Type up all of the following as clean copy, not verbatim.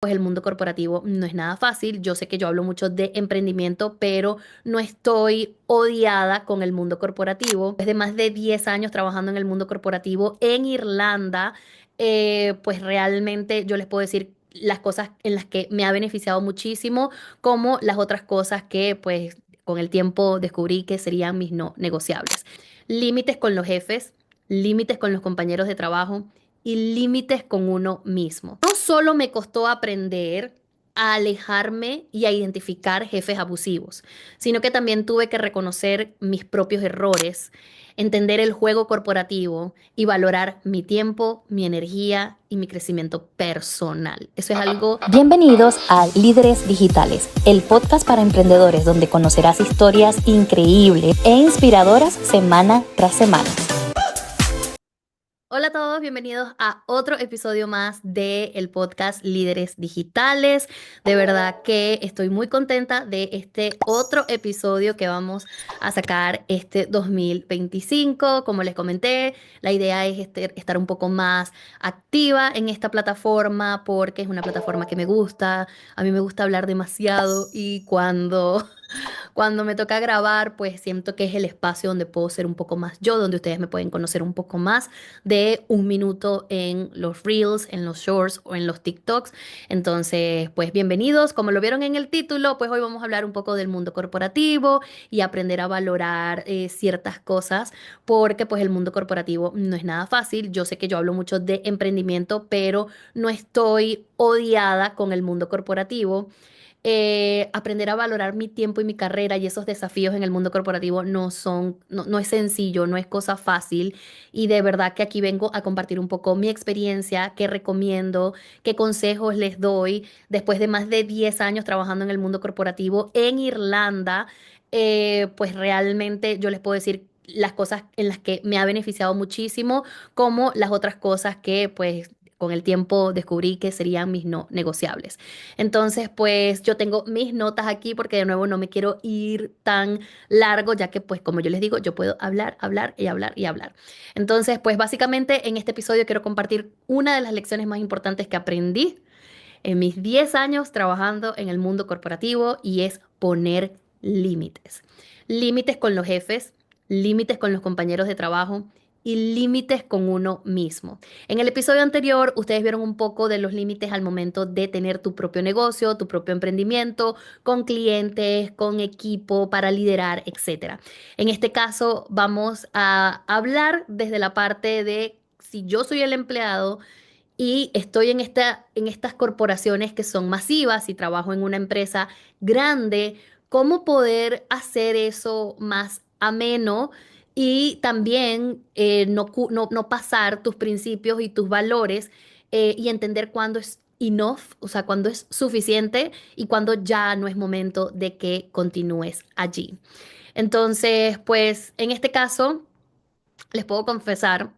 Pues el mundo corporativo no es nada fácil. Yo sé que yo hablo mucho de emprendimiento, pero no estoy odiada con el mundo corporativo. Desde más de 10 años trabajando en el mundo corporativo en Irlanda, pues realmente yo les puedo decir las cosas en las que me ha beneficiado muchísimo, como las otras cosas que pues con el tiempo descubrí que serían mis no negociables. Límites con los jefes, límites con los compañeros de trabajo y límites con uno mismo. No solo me costó aprender a alejarme y a identificar jefes abusivos, sino que también tuve que reconocer mis propios errores, entender el juego corporativo y valorar mi tiempo, mi energía y mi crecimiento personal. Eso es algo. Bienvenidos a Líderes Digitales, el podcast para emprendedores donde conocerás historias increíbles e inspiradoras semana tras semana. Hola a todos, bienvenidos a otro episodio más del podcast Líderes Digitales. De verdad que estoy muy contenta de este otro episodio que vamos a sacar este 2025. Como les comenté, la idea es estar un poco más activa en esta plataforma porque es una plataforma que me gusta. A mí me gusta hablar demasiado y cuando me toca grabar, pues siento que es el espacio donde puedo ser un poco más yo, donde ustedes me pueden conocer un poco más de un minuto en los Reels, en los Shorts o en los TikToks. Entonces, pues bienvenidos. Como lo vieron en el título, pues hoy vamos a hablar un poco del mundo corporativo y aprender a valorar ciertas cosas, porque pues el mundo corporativo no es nada fácil. Yo sé que yo hablo mucho de emprendimiento, pero no estoy odiada con el mundo corporativo. Aprender a valorar mi tiempo y mi carrera y esos desafíos en el mundo corporativo no es sencillo, no es cosa fácil. Y de verdad que aquí vengo a compartir un poco mi experiencia, qué recomiendo, qué consejos les doy después de más de 10 años trabajando en el mundo corporativo en Irlanda. Pues realmente yo les puedo decir las cosas en las que me ha beneficiado muchísimo, como las otras cosas que pues con el tiempo descubrí que serían mis no negociables. Entonces, pues yo tengo mis notas aquí porque de nuevo no me quiero ir tan largo, ya que pues como yo les digo, yo puedo hablar, hablar y hablar y hablar. Entonces, pues básicamente en este episodio quiero compartir una de las lecciones más importantes que aprendí en mis 10 años trabajando en el mundo corporativo y es poner límites. Límites con los jefes, límites con los compañeros de trabajo y límites con uno mismo. En el episodio anterior, ustedes vieron un poco de los límites al momento de tener tu propio negocio, tu propio emprendimiento, con clientes, con equipo para liderar, etcétera. En este caso, vamos a hablar desde la parte de si yo soy el empleado y estoy en estas corporaciones que son masivas y trabajo en una empresa grande, ¿cómo poder hacer eso más ameno y también no pasar tus principios y tus valores y entender cuándo es enough, o sea, cuándo es suficiente y cuándo ya no es momento de que continúes allí? Entonces, pues en este caso, les puedo confesar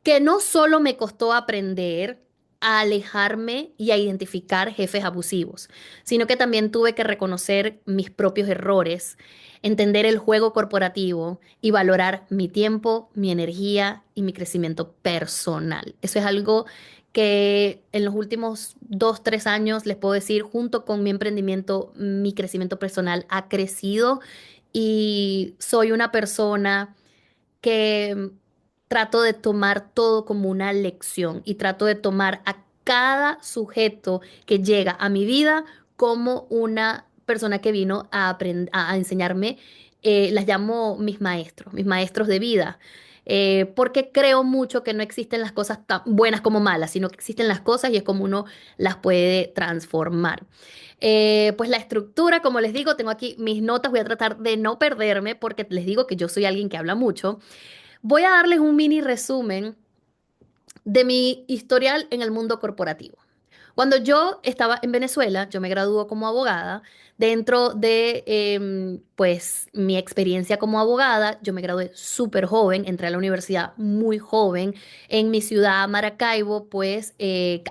que no solo me costó aprender a alejarme y a identificar jefes abusivos, sino que también tuve que reconocer mis propios errores, entender el juego corporativo y valorar mi tiempo, mi energía y mi crecimiento personal. Eso es algo que en los últimos 2, 3 años les puedo decir, junto con mi emprendimiento, mi crecimiento personal ha crecido y soy una persona que trato de tomar todo como una lección y trato de tomar a cada sujeto que llega a mi vida como una persona que vino a enseñarme. Las llamo mis maestros de vida. Porque creo mucho que no existen las cosas tan buenas como malas, sino que existen las cosas y es como uno las puede transformar. Pues la estructura, como les digo, tengo aquí mis notas, voy a tratar de no perderme porque les digo que yo soy alguien que habla mucho. Voy a darles un mini resumen de mi historial en el mundo corporativo. Cuando yo estaba en Venezuela, yo me graduó como abogada. Dentro de pues mi experiencia como abogada, yo me gradué súper joven, entré a la universidad muy joven. En mi ciudad, Maracaibo, pues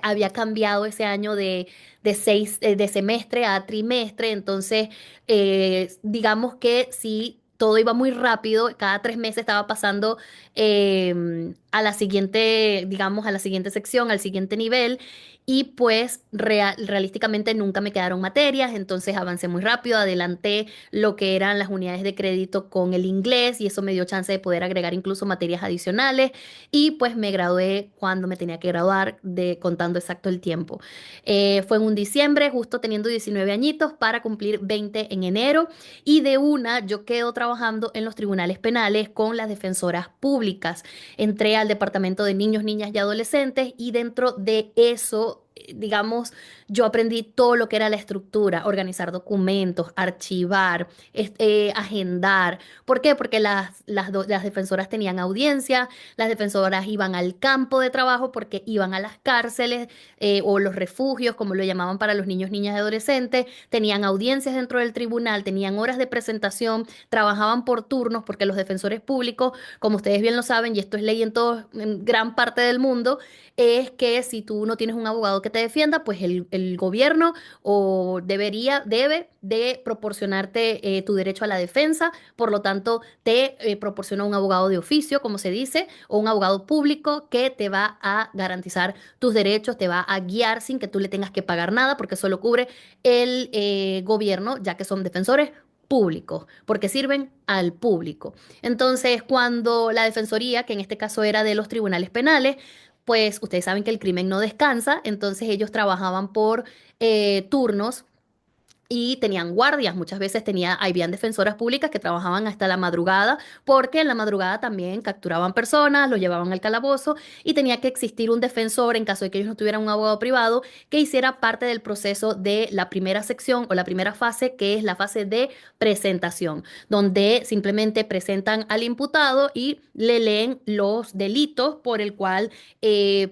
había cambiado ese año de semestre a trimestre. Entonces, digamos que sí. Todo iba muy rápido, cada 3 meses estaba pasando a la siguiente, digamos, a la siguiente sección, al siguiente nivel. Y pues realísticamente nunca me quedaron materias, entonces avancé muy rápido, adelanté lo que eran las unidades de crédito con el inglés y eso me dio chance de poder agregar incluso materias adicionales y pues me gradué cuando me tenía que graduar, de contando exacto el tiempo. Fue en un diciembre, justo teniendo 19 añitos para cumplir 20 en enero y de una yo quedo trabajando en los tribunales penales con las defensoras públicas. Entré al departamento de niños, niñas y adolescentes y dentro de eso, digamos, yo aprendí todo lo que era la estructura, organizar documentos, archivar, agendar. ¿Por qué? Porque las defensoras tenían audiencia, las defensoras iban al campo de trabajo porque iban a las cárceles o los refugios, como lo llamaban para los niños, niñas y adolescentes, tenían audiencias dentro del tribunal, tenían horas de presentación, trabajaban por turnos porque los defensores públicos, como ustedes bien lo saben, y esto es ley en gran parte del mundo, es que si tú no tienes un abogado que te defienda, pues el gobierno debe de proporcionarte tu derecho a la defensa, por lo tanto te proporciona un abogado de oficio, como se dice, o un abogado público que te va a garantizar tus derechos, te va a guiar sin que tú le tengas que pagar nada, porque eso lo cubre el gobierno, ya que son defensores públicos, porque sirven al público. Entonces, cuando la defensoría, que en este caso era de los tribunales penales, pues ustedes saben que el crimen no descansa, entonces ellos trabajaban por turnos y tenían guardias. Muchas veces habían defensoras públicas que trabajaban hasta la madrugada, porque en la madrugada también capturaban personas, los llevaban al calabozo y tenía que existir un defensor en caso de que ellos no tuvieran un abogado privado que hiciera parte del proceso de la primera sección o la primera fase, que es la fase de presentación, donde simplemente presentan al imputado y le leen los delitos por el cual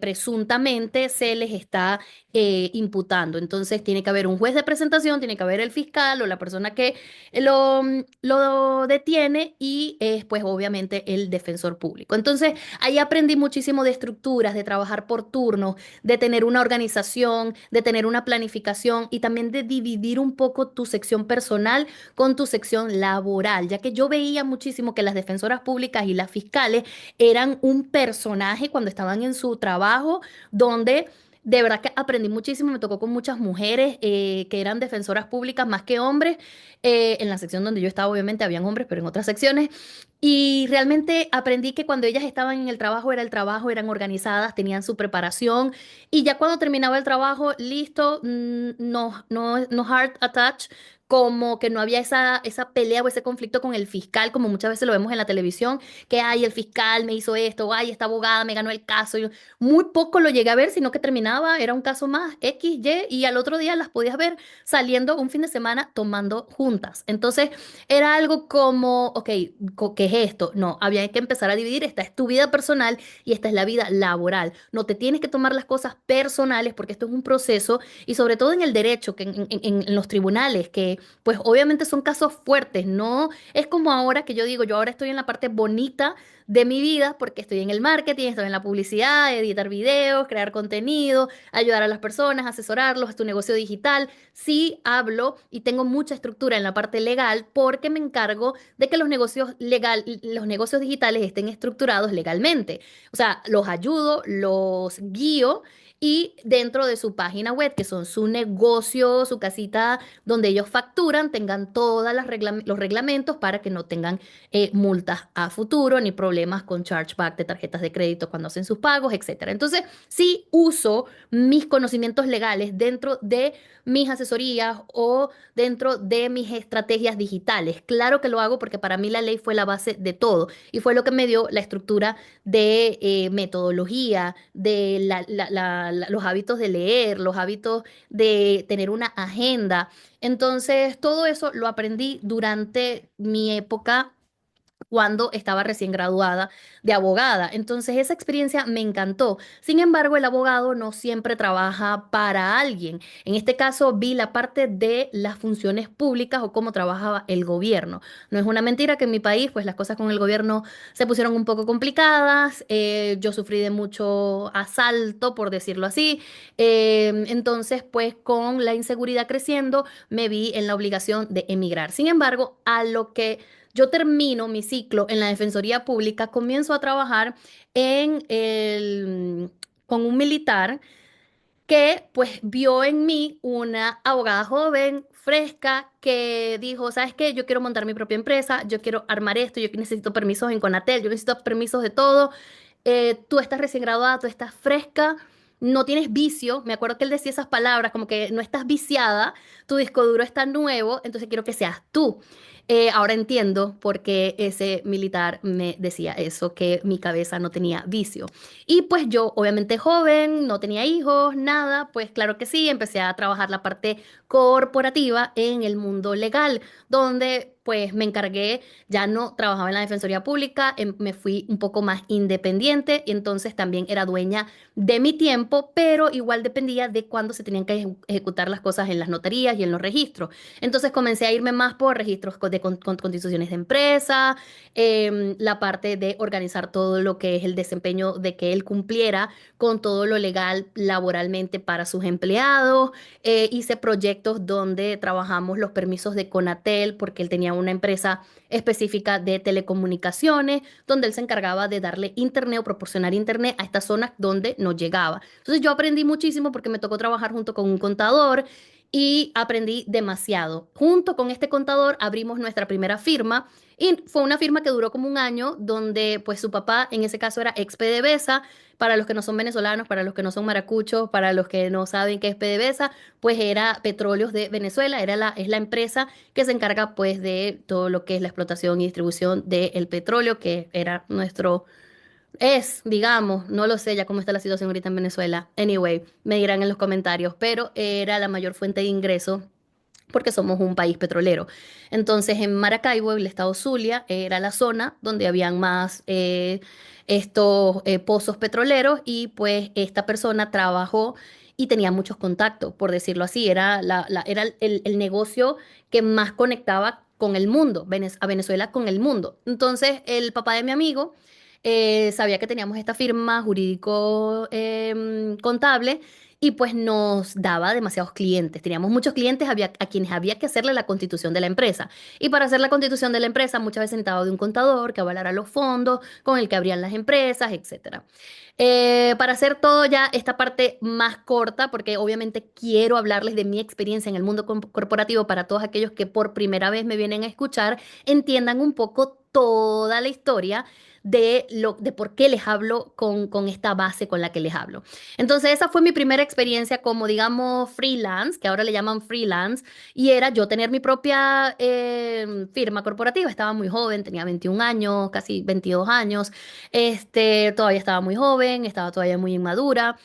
presuntamente se les está imputando. Entonces tiene que haber un juez de presentación, tiene que haber el fiscal o la persona que lo detiene y pues obviamente el defensor público. Entonces ahí aprendí muchísimo de estructuras, de trabajar por turnos, de tener una organización, de tener una planificación y también de dividir un poco tu sección personal con tu sección laboral, ya que yo veía muchísimo que las defensoras públicas y las fiscales eran un personaje cuando estaban en su trabajo donde de verdad que aprendí muchísimo, me tocó con muchas mujeres que eran defensoras públicas más que hombres. En la sección donde yo estaba, obviamente, habían hombres, pero en otras secciones. Y realmente aprendí que cuando ellas estaban en el trabajo, era el trabajo, eran organizadas, tenían su preparación. Y ya cuando terminaba el trabajo, listo, no heart attach, como que no había esa pelea o ese conflicto con el fiscal, como muchas veces lo vemos en la televisión, que, ay, el fiscal me hizo esto, ay, esta abogada me ganó el caso. Muy poco lo llegué a ver, sino que terminaba, era un caso más, X, Y al otro día las podías ver saliendo un fin de semana tomando juntas. Entonces, era algo como, ok, ¿qué es esto? No, había que empezar a dividir, esta es tu vida personal y esta es la vida laboral. No te tienes que tomar las cosas personales porque esto es un proceso y sobre todo en el derecho, que en los tribunales, que pues obviamente son casos fuertes, no es como ahora que yo digo, yo ahora estoy en la parte bonita de mi vida porque estoy en el marketing, estoy en la publicidad, editar videos, crear contenido, ayudar a las personas, asesorarlos, es tu negocio digital. Sí hablo y tengo mucha estructura en la parte legal porque me encargo de que los negocios digitales estén estructurados legalmente. O sea, los ayudo, los guío y dentro de su página web, que son su negocio, su casita donde ellos facturan, tengan todos los reglamentos para que no tengan multas a futuro ni problemas con chargeback de tarjetas de crédito cuando hacen sus pagos, etcétera. Entonces, sí uso mis conocimientos legales dentro de mis asesorías o dentro de mis estrategias digitales. Claro que lo hago porque para mí la ley fue la base de todo y fue lo que me dio la estructura de metodología, de los hábitos de leer, los hábitos de tener una agenda. Entonces, todo eso lo aprendí durante mi época cuando estaba recién graduada de abogada. Entonces, esa experiencia me encantó. Sin embargo, el abogado no siempre trabaja para alguien. En este caso, vi la parte de las funciones públicas o cómo trabajaba el gobierno. No es una mentira que en mi país, pues las cosas con el gobierno se pusieron un poco complicadas. Yo sufrí de mucho asalto, por decirlo así. Entonces, pues con la inseguridad creciendo, me vi en la obligación de emigrar. Sin embargo, a lo que yo termino mi ciclo en la Defensoría Pública, comienzo a trabajar con un militar que pues vio en mí una abogada joven, fresca, que dijo, ¿sabes qué? Yo quiero montar mi propia empresa, yo quiero armar esto, yo necesito permisos en Conatel, yo necesito permisos de todo. Tú estás recién graduada, tú estás fresca, no tienes vicio. Me acuerdo que él decía esas palabras, como que no estás viciada, tu disco duro está nuevo, entonces quiero que seas tú. Ahora entiendo por qué ese militar me decía eso, que mi cabeza no tenía vicio. Y pues yo, obviamente joven, no tenía hijos, nada, pues claro que sí, empecé a trabajar la parte corporativa en el mundo legal, donde pues me encargué, ya no trabajaba en la Defensoría Pública, me fui un poco más independiente y entonces también era dueña de mi tiempo, pero igual dependía de cuándo se tenían que ejecutar las cosas en las notarías y en los registros. Entonces comencé a irme más por registros con constituciones de empresa, la parte de organizar todo lo que es el desempeño de que él cumpliera con todo lo legal laboralmente para sus empleados. Hice proyectos donde trabajamos los permisos de Conatel porque él tenía una empresa específica de telecomunicaciones donde él se encargaba de darle internet o proporcionar internet a estas zonas donde no llegaba. Entonces yo aprendí muchísimo porque me tocó trabajar junto con un contador y aprendí demasiado. Junto con este contador abrimos nuestra primera firma y fue una firma que duró como un año donde pues su papá en ese caso era ex PDVSA. Para los que no son venezolanos, para los que no son maracuchos, para los que no saben qué es PDVSA, pues era Petróleos de Venezuela, es la empresa que se encarga pues de todo lo que es la explotación y distribución del petróleo, que era digamos, no lo sé ya cómo está la situación ahorita en Venezuela. Anyway, me dirán en los comentarios, pero era la mayor fuente de ingreso porque somos un país petrolero. Entonces, en Maracaibo, el estado Zulia, era la zona donde habían más estos pozos petroleros y pues esta persona trabajó y tenía muchos contactos, por decirlo así. Era el negocio que más conectaba con el mundo, a Venezuela con el mundo. Entonces, el papá de mi amigo sabía que teníamos esta firma jurídico contable y pues nos daba demasiados clientes. Teníamos muchos clientes a quienes había que hacerle la constitución de la empresa. Y para hacer la constitución de la empresa muchas veces necesitaba de un contador que avalara los fondos con el que abrían las empresas, etcétera. Para hacer todo ya esta parte más corta, porque obviamente quiero hablarles de mi experiencia en el mundo corporativo para todos aquellos que por primera vez me vienen a escuchar, entiendan un poco toda la historia de por qué les hablo con esta base con la que les hablo. Entonces, esa fue mi primera experiencia como, digamos, freelance, que ahora le llaman freelance, y era yo tener mi propia firma corporativa. Estaba muy joven, tenía 21 años, casi 22 años, todavía estaba muy joven, estaba todavía muy inmadura.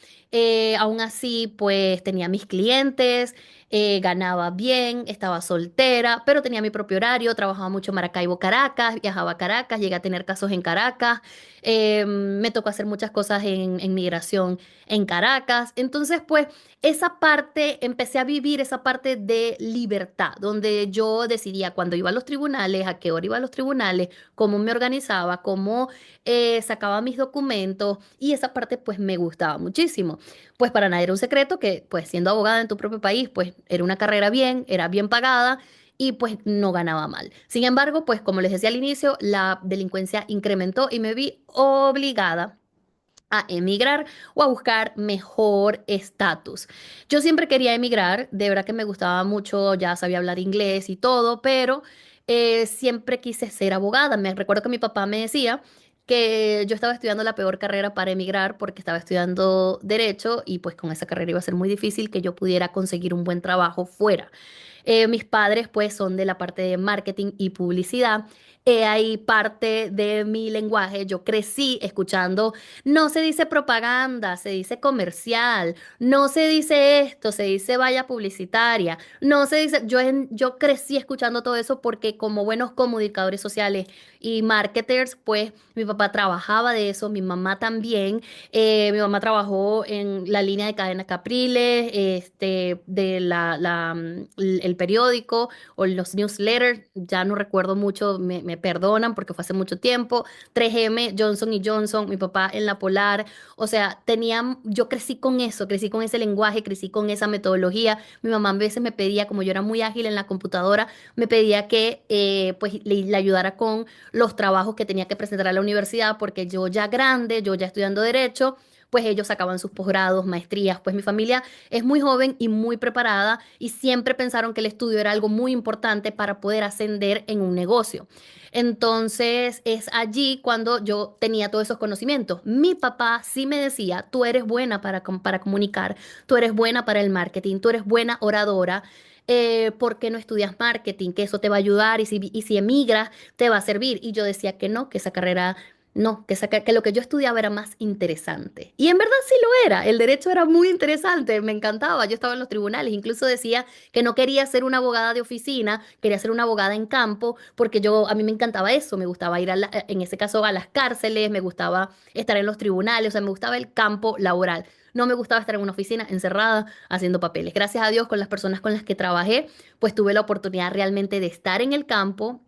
Aún así, pues tenía mis clientes, ganaba bien, estaba soltera, pero tenía mi propio horario, trabajaba mucho en Maracaibo, Caracas, viajaba a Caracas, llegué a tener casos en Caracas, me tocó hacer muchas cosas en migración en Caracas. Entonces, pues esa parte, empecé a vivir esa parte de libertad, donde yo decidía cuando iba a los tribunales, a qué hora iba a los tribunales, cómo me organizaba, cómo sacaba mis documentos y esa parte pues me gustaba muchísimo. Pues para nadie era un secreto que pues siendo abogada en tu propio país pues era una carrera bien, era bien pagada y pues no ganaba mal. Sin embargo, pues como les decía al inicio, la delincuencia incrementó y me vi obligada a emigrar o a buscar mejor estatus. Yo siempre quería emigrar, de verdad que me gustaba mucho, ya sabía hablar inglés y todo, pero siempre quise ser abogada. Me recuerdo que mi papá me decía que yo estaba estudiando la peor carrera para emigrar porque estaba estudiando derecho y pues con esa carrera iba a ser muy difícil que yo pudiera conseguir un buen trabajo fuera. Mis padres pues son de la parte de marketing y publicidad. Ahí parte de mi lenguaje. Yo crecí escuchando, no se dice propaganda, se dice comercial, no se dice esto, se dice valla publicitaria, no se dice, yo crecí escuchando todo eso porque como buenos comunicadores sociales y marketers, pues mi papá trabajaba de eso, mi mamá también. Mi mamá trabajó en la línea de cadenas Capriles, de el el periódico o los newsletters, ya no recuerdo mucho, me perdonan porque fue hace mucho tiempo. 3M, Johnson y Johnson, mi papá en la Polar. O sea, yo crecí con eso, crecí con ese lenguaje, crecí con esa metodología. Mi mamá a veces me pedía, como yo era muy ágil en la computadora, me pedía que pues le ayudara con los trabajos que tenía que presentar a la universidad, porque yo ya grande, yo ya estudiando derecho, pues ellos sacaban sus posgrados, maestrías, pues mi familia es muy joven y muy preparada y siempre pensaron que el estudio era algo muy importante para poder ascender en un negocio. Entonces es allí cuando yo tenía todos esos conocimientos. Mi papá sí me decía, tú eres buena para comunicar, tú eres buena para el marketing, tú eres buena oradora. ¿Por qué no estudias marketing? Que eso te va a ayudar y si emigras te va a servir. Y yo decía que no, que esa carrera no, que lo que yo estudiaba era más interesante. Y en verdad sí lo era. El derecho era muy interesante, me encantaba. Yo estaba en los tribunales, incluso decía que no quería ser una abogada de oficina, quería ser una abogada en campo, porque a mí me encantaba eso, me gustaba ir en ese caso a las cárceles, me gustaba estar en los tribunales, o sea, me gustaba el campo laboral. No me gustaba estar en una oficina encerrada haciendo papeles. Gracias a Dios, con las personas con las que trabajé, pues tuve la oportunidad realmente de estar en el campo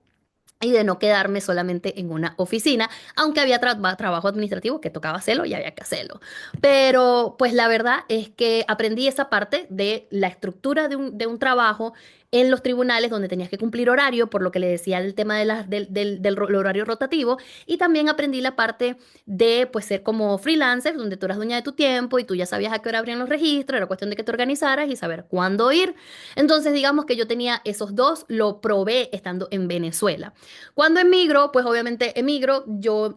y de no quedarme solamente en una oficina, aunque había trabajo administrativo que tocaba hacerlo y había que hacerlo. Pero pues la verdad es que aprendí esa parte de la estructura de un trabajo en los tribunales donde tenías que cumplir horario, por lo que le decía el tema del horario rotativo, y también aprendí la parte de pues ser como freelancer, donde tú eras dueña de tu tiempo y tú ya sabías a qué hora abrían los registros, era cuestión de que te organizaras y saber cuándo ir. Entonces digamos que yo tenía esos dos, lo probé estando en Venezuela. Cuando emigro, pues obviamente emigro,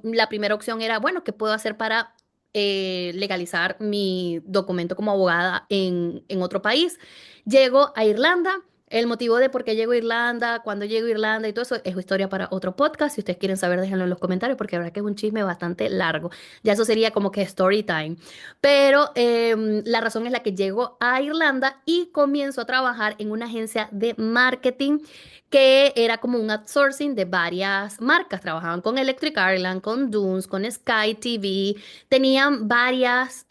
la primera opción era, bueno, ¿qué puedo hacer para legalizar mi documento como abogada en otro país? Llego a Irlanda. El motivo de por qué llego a Irlanda, cuándo llego a Irlanda y todo eso es historia para otro podcast. Si ustedes quieren saber, déjenlo en los comentarios porque la verdad que es un chisme bastante largo. Ya eso sería como que story time. Pero la razón es la que llego a Irlanda y comienzo a trabajar en una agencia de marketing que era como un outsourcing de varias marcas. Trabajaban con Electric Ireland, con Dunes, con Sky TV. Tenían varias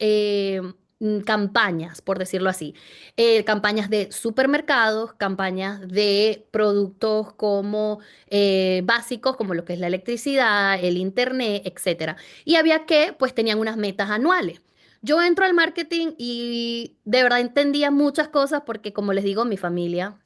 campañas, por decirlo así. Campañas de supermercados, campañas de productos como básicos, como lo que es la electricidad, el internet, etcétera. Y había pues tenían unas metas anuales. Yo entro al marketing y de verdad entendía muchas cosas porque, como les digo, mi familia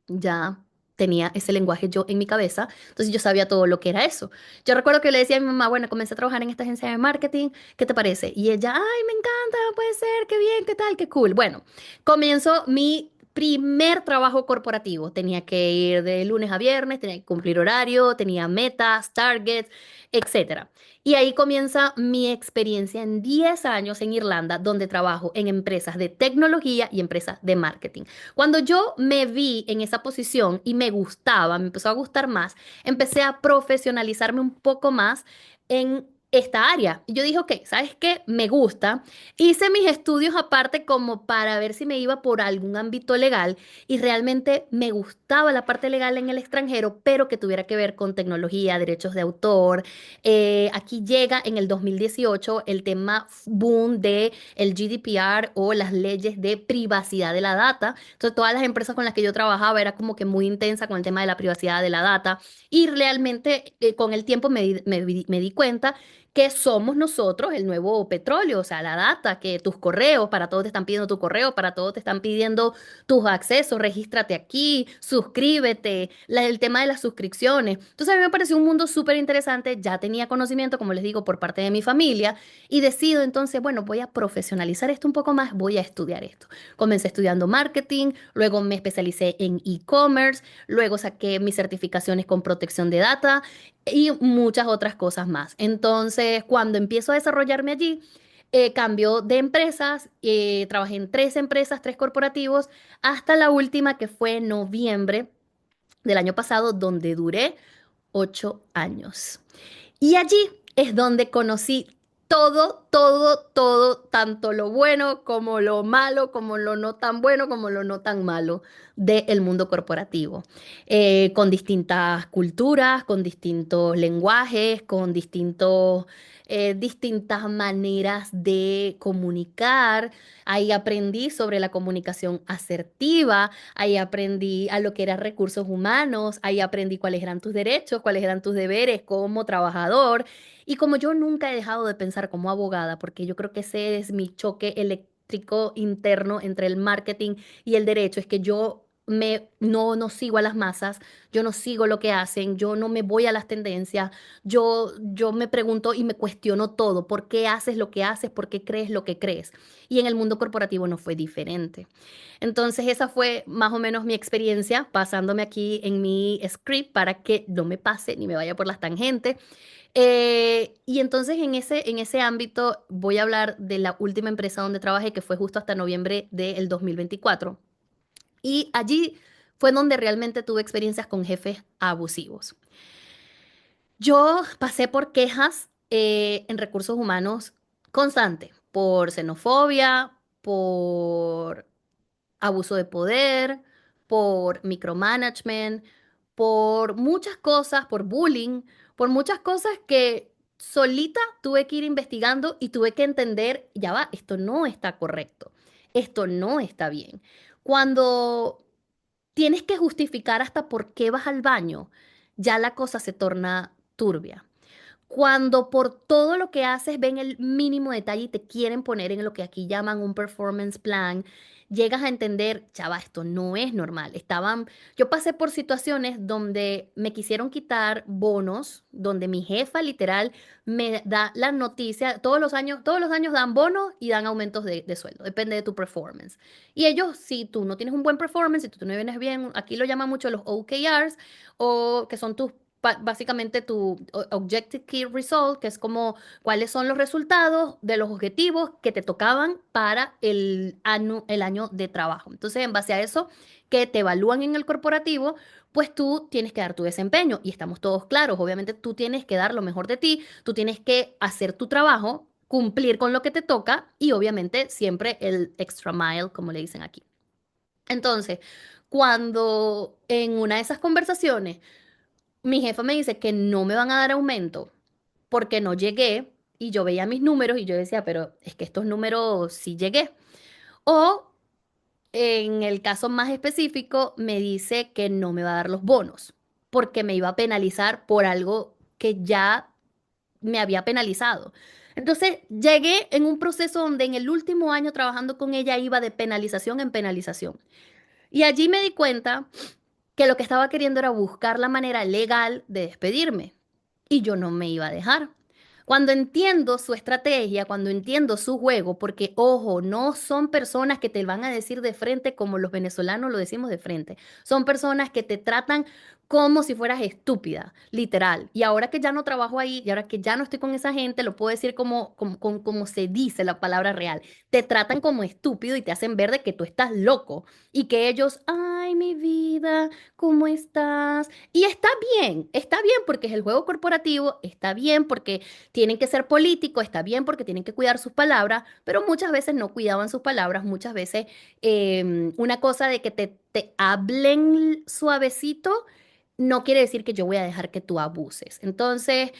ya tenía ese lenguaje yo en mi cabeza, entonces yo sabía todo lo que era eso. Yo recuerdo que le decía a mi mamá, bueno, comencé a trabajar en esta agencia de marketing, ¿qué te parece? Y ella, ay, me encanta, puede ser, qué bien, qué tal, qué cool. Bueno, comienzo mi primer trabajo corporativo. Tenía que ir de lunes a viernes, tenía que cumplir horario, tenía metas, targets, etcétera. Y ahí comienza mi experiencia en 10 años en Irlanda, donde trabajo en empresas de tecnología y empresas de marketing. Cuando yo me vi en esa posición y me gustaba, me empezó a gustar más, empecé a profesionalizarme un poco más en esta área. Y yo dije, ok, ¿sabes qué? Me gusta. Hice mis estudios aparte como para ver si me iba por algún ámbito legal y realmente me gustaba la parte legal en el extranjero, pero que tuviera que ver con tecnología, derechos de autor. Aquí llega en el 2018 el tema boom de el GDPR o las leyes de privacidad de la data. Entonces, todas las empresas con las que yo trabajaba era como que muy intensa con el tema de la privacidad de la data y realmente con el tiempo me di cuenta que somos nosotros el nuevo petróleo, o sea, la data, que tus correos, para todos te están pidiendo tu correo, para todos te están pidiendo tus accesos, regístrate aquí, suscríbete, el tema de las suscripciones. Entonces a mí me pareció un mundo súper interesante, ya tenía conocimiento, como les digo, por parte de mi familia y decido entonces, bueno, voy a profesionalizar esto un poco más, voy a estudiar esto. Comencé estudiando marketing, luego me especialicé en e-commerce, luego saqué mis certificaciones con protección de data y muchas otras cosas más. Entonces, cuando empiezo a desarrollarme allí, cambio de empresas, trabajé en 3 empresas, 3 corporativos, hasta la última que fue en noviembre del año pasado, donde duré 8 años. Y allí es donde conocí todo, todo, todo, tanto lo bueno como lo malo, como lo no tan bueno, como lo no tan malo del mundo corporativo. Con distintas culturas, con distintos lenguajes, con distintas maneras de comunicar. Ahí aprendí sobre la comunicación asertiva, ahí aprendí a lo que eran recursos humanos, ahí aprendí cuáles eran tus derechos, cuáles eran tus deberes como trabajador. Y como yo nunca he dejado de pensar como abogada, porque yo creo que ese es mi choque eléctrico interno entre el marketing y el derecho, es que no sigo a las masas, yo no sigo lo que hacen, yo no me voy a las tendencias, yo me pregunto y me cuestiono todo, ¿por qué haces lo que haces? ¿Por qué crees lo que crees? Y en el mundo corporativo no fue diferente. Entonces esa fue más o menos mi experiencia pasándome aquí en mi script para que no me pase ni me vaya por las tangentes. Y entonces en ese ámbito voy a hablar de la última empresa donde trabajé, que fue justo hasta noviembre del 2024. Y allí fue donde realmente tuve experiencias con jefes abusivos. Yo pasé por quejas en recursos humanos constante, por xenofobia, por abuso de poder, por micromanagement, por muchas cosas, por bullying, por muchas cosas que solita tuve que ir investigando y tuve que entender, ya va, esto no está correcto, esto no está bien. Cuando tienes que justificar hasta por qué vas al baño, ya la cosa se torna turbia. Cuando por todo lo que haces ven el mínimo detalle y te quieren poner en lo que aquí llaman un performance plan, llegas a entender, chava, esto no es normal. Yo pasé por situaciones donde me quisieron quitar bonos, donde mi jefa literal me da la noticia, todos los años dan bonos y dan aumentos de sueldo, depende de tu performance. Y ellos, si tú no tienes un buen performance, si tú no vienes bien, aquí lo llaman mucho los OKRs, o que son tus básicamente tu Objective Key Result, que es como cuáles son los resultados de los objetivos que te tocaban para el año de trabajo. Entonces, en base a eso, que te evalúan en el corporativo, pues tú tienes que dar tu desempeño y estamos todos claros. Obviamente, tú tienes que dar lo mejor de ti, tú tienes que hacer tu trabajo, cumplir con lo que te toca y obviamente siempre el extra mile, como le dicen aquí. Entonces, cuando en una de esas conversaciones mi jefa me dice que no me van a dar aumento porque no llegué y yo veía mis números y yo decía, pero es que estos números sí llegué. O en el caso más específico me dice que no me va a dar los bonos porque me iba a penalizar por algo que ya me había penalizado. Entonces llegué en un proceso donde en el último año trabajando con ella iba de penalización en penalización. Y allí me di cuenta que lo que estaba queriendo era buscar la manera legal de despedirme y yo no me iba a dejar. Cuando entiendo su estrategia, cuando entiendo su juego, porque ojo, no son personas que te van a decir de frente como los venezolanos lo decimos de frente, son personas que te tratan como si fueras estúpida, literal. Y ahora que ya no trabajo ahí, y ahora que ya no estoy con esa gente, lo puedo decir como se dice la palabra real. Te tratan como estúpido y te hacen ver de que tú estás loco y que ellos, ay, mi vida, ¿cómo estás? Y está bien porque es el juego corporativo, está bien porque tienen que ser políticos, está bien porque tienen que cuidar sus palabras, pero muchas veces no cuidaban sus palabras, muchas veces una cosa de que te hablen suavecito no quiere decir que yo voy a dejar que tú abuses. Entonces,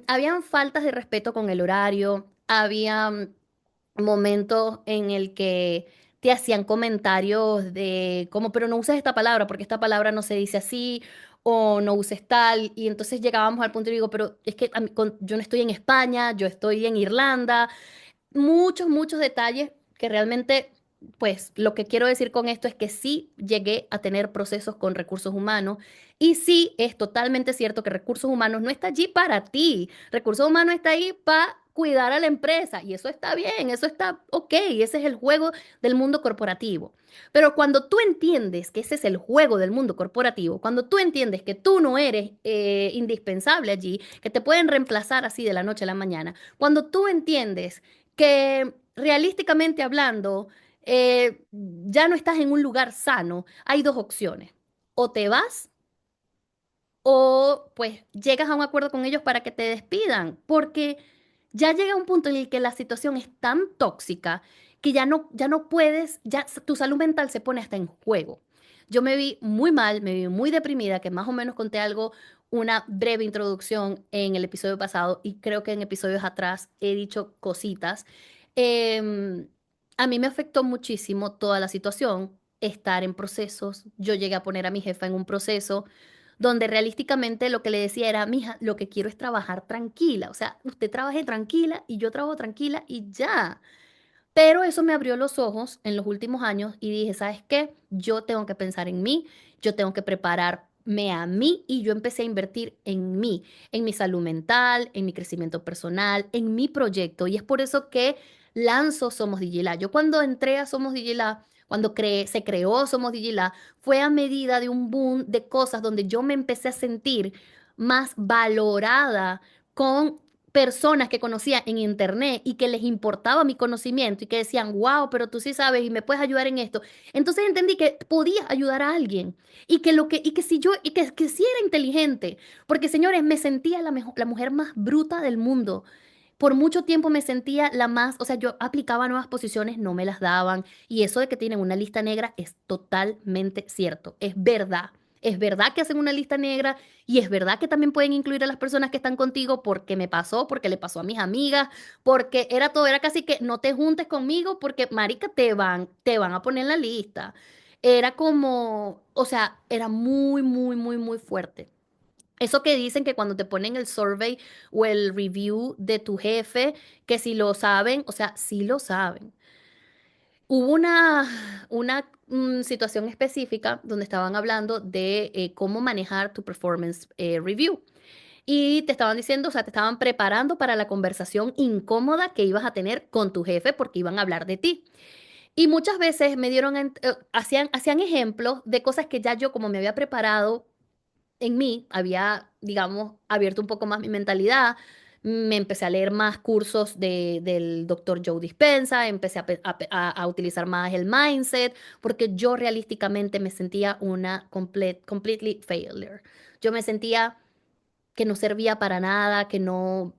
habían faltas de respeto con el horario, había momentos en el que te hacían comentarios de como, pero no uses esta palabra porque esta palabra no se dice así o no uses tal. Y entonces llegábamos al punto y digo, pero es que yo no estoy en España, yo estoy en Irlanda. Muchos, muchos detalles que realmente, pues lo que quiero decir con esto es que sí llegué a tener procesos con recursos humanos y sí es totalmente cierto que recursos humanos no está allí para ti. Recursos humanos está ahí para cuidar a la empresa y eso está bien, eso está ok, ese es el juego del mundo corporativo. Pero cuando tú entiendes que ese es el juego del mundo corporativo, cuando tú entiendes que tú no eres indispensable allí, que te pueden reemplazar así de la noche a la mañana, cuando tú entiendes que realísticamente hablando, ya no estás en un lugar sano, hay dos opciones. O te vas o pues llegas a un acuerdo con ellos para que te despidan, porque ya llega un punto en el que la situación es tan tóxica que ya no puedes, ya tu salud mental se pone hasta en juego. Yo me vi muy mal, me vi muy deprimida, que más o menos conté algo, una breve introducción en el episodio pasado y creo que en episodios atrás he dicho cositas. Em, a mí me afectó muchísimo toda la situación, estar en procesos. Yo llegué a poner a mi jefa en un proceso donde realísticamente lo que le decía era, mija, lo que quiero es trabajar tranquila, o sea, usted trabaje tranquila y yo trabajo tranquila y ya. Pero eso me abrió los ojos en los últimos años y dije, ¿sabes qué? Yo tengo que pensar en mí, yo tengo que prepararme a mí y yo empecé a invertir en mí, en mi salud mental, en mi crecimiento personal, en mi proyecto. Y es por eso que lanzo Somos Digila. Yo cuando entré a Somos Digila, cuando se creó Somos Digila, fue a medida de un boom de cosas donde yo me empecé a sentir más valorada con personas que conocía en internet y que les importaba mi conocimiento y que decían, wow, pero tú sí sabes y me puedes ayudar en esto. Entonces entendí que podía ayudar a alguien y que si yo, que sí era inteligente, porque señores, me sentía la mujer más bruta del mundo. Por mucho tiempo me sentía la más, o sea, yo aplicaba nuevas posiciones, no me las daban. Y eso de que tienen una lista negra es totalmente cierto, es verdad. Es verdad que hacen una lista negra y es verdad que también pueden incluir a las personas que están contigo porque me pasó, porque le pasó a mis amigas, porque era todo, era casi que no te juntes conmigo porque, marica, te van a poner en la lista. Era como, o sea, era muy, muy, muy, muy fuerte. Eso que dicen que cuando te ponen el survey o el review de tu jefe, que si lo saben, o sea, sí lo saben. Hubo una situación específica donde estaban hablando de cómo manejar tu performance review. Y te estaban diciendo, o sea, te estaban preparando para la conversación incómoda que ibas a tener con tu jefe porque iban a hablar de ti. Y muchas veces me dieron, hacían ejemplos de cosas que ya yo, como me había preparado en mí, había, digamos, abierto un poco más mi mentalidad. Me empecé a leer más cursos del doctor Joe Dispenza, empecé a utilizar más el mindset, porque yo realísticamente me sentía una completely failure. Yo me sentía que no servía para nada, que no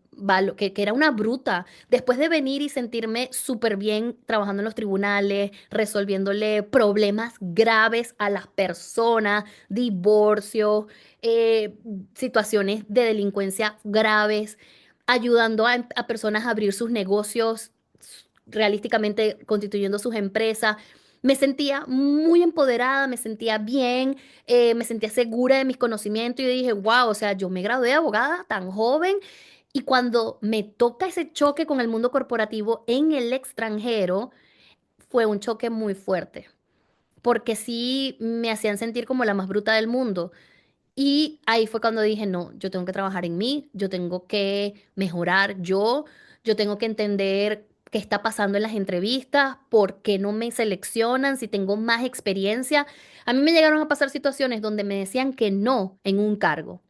que era una bruta. Después de venir y sentirme súper bien trabajando en los tribunales, resolviéndole problemas graves a las personas, divorcios, eh, situaciones de delincuencia graves, ayudando a personas a abrir sus negocios, realísticamente constituyendo sus empresas. Me sentía muy empoderada, me sentía bien, me sentía segura de mis conocimientos y dije, wow, o sea, yo me gradué de abogada tan joven y cuando me toca ese choque con el mundo corporativo en el extranjero, fue un choque muy fuerte, porque sí me hacían sentir como la más bruta del mundo. Y ahí fue cuando dije, no, yo tengo que trabajar en mí, yo tengo que mejorar yo tengo que entender qué está pasando en las entrevistas, por qué no me seleccionan, si tengo más experiencia. A mí me llegaron a pasar situaciones donde me decían que no en un cargo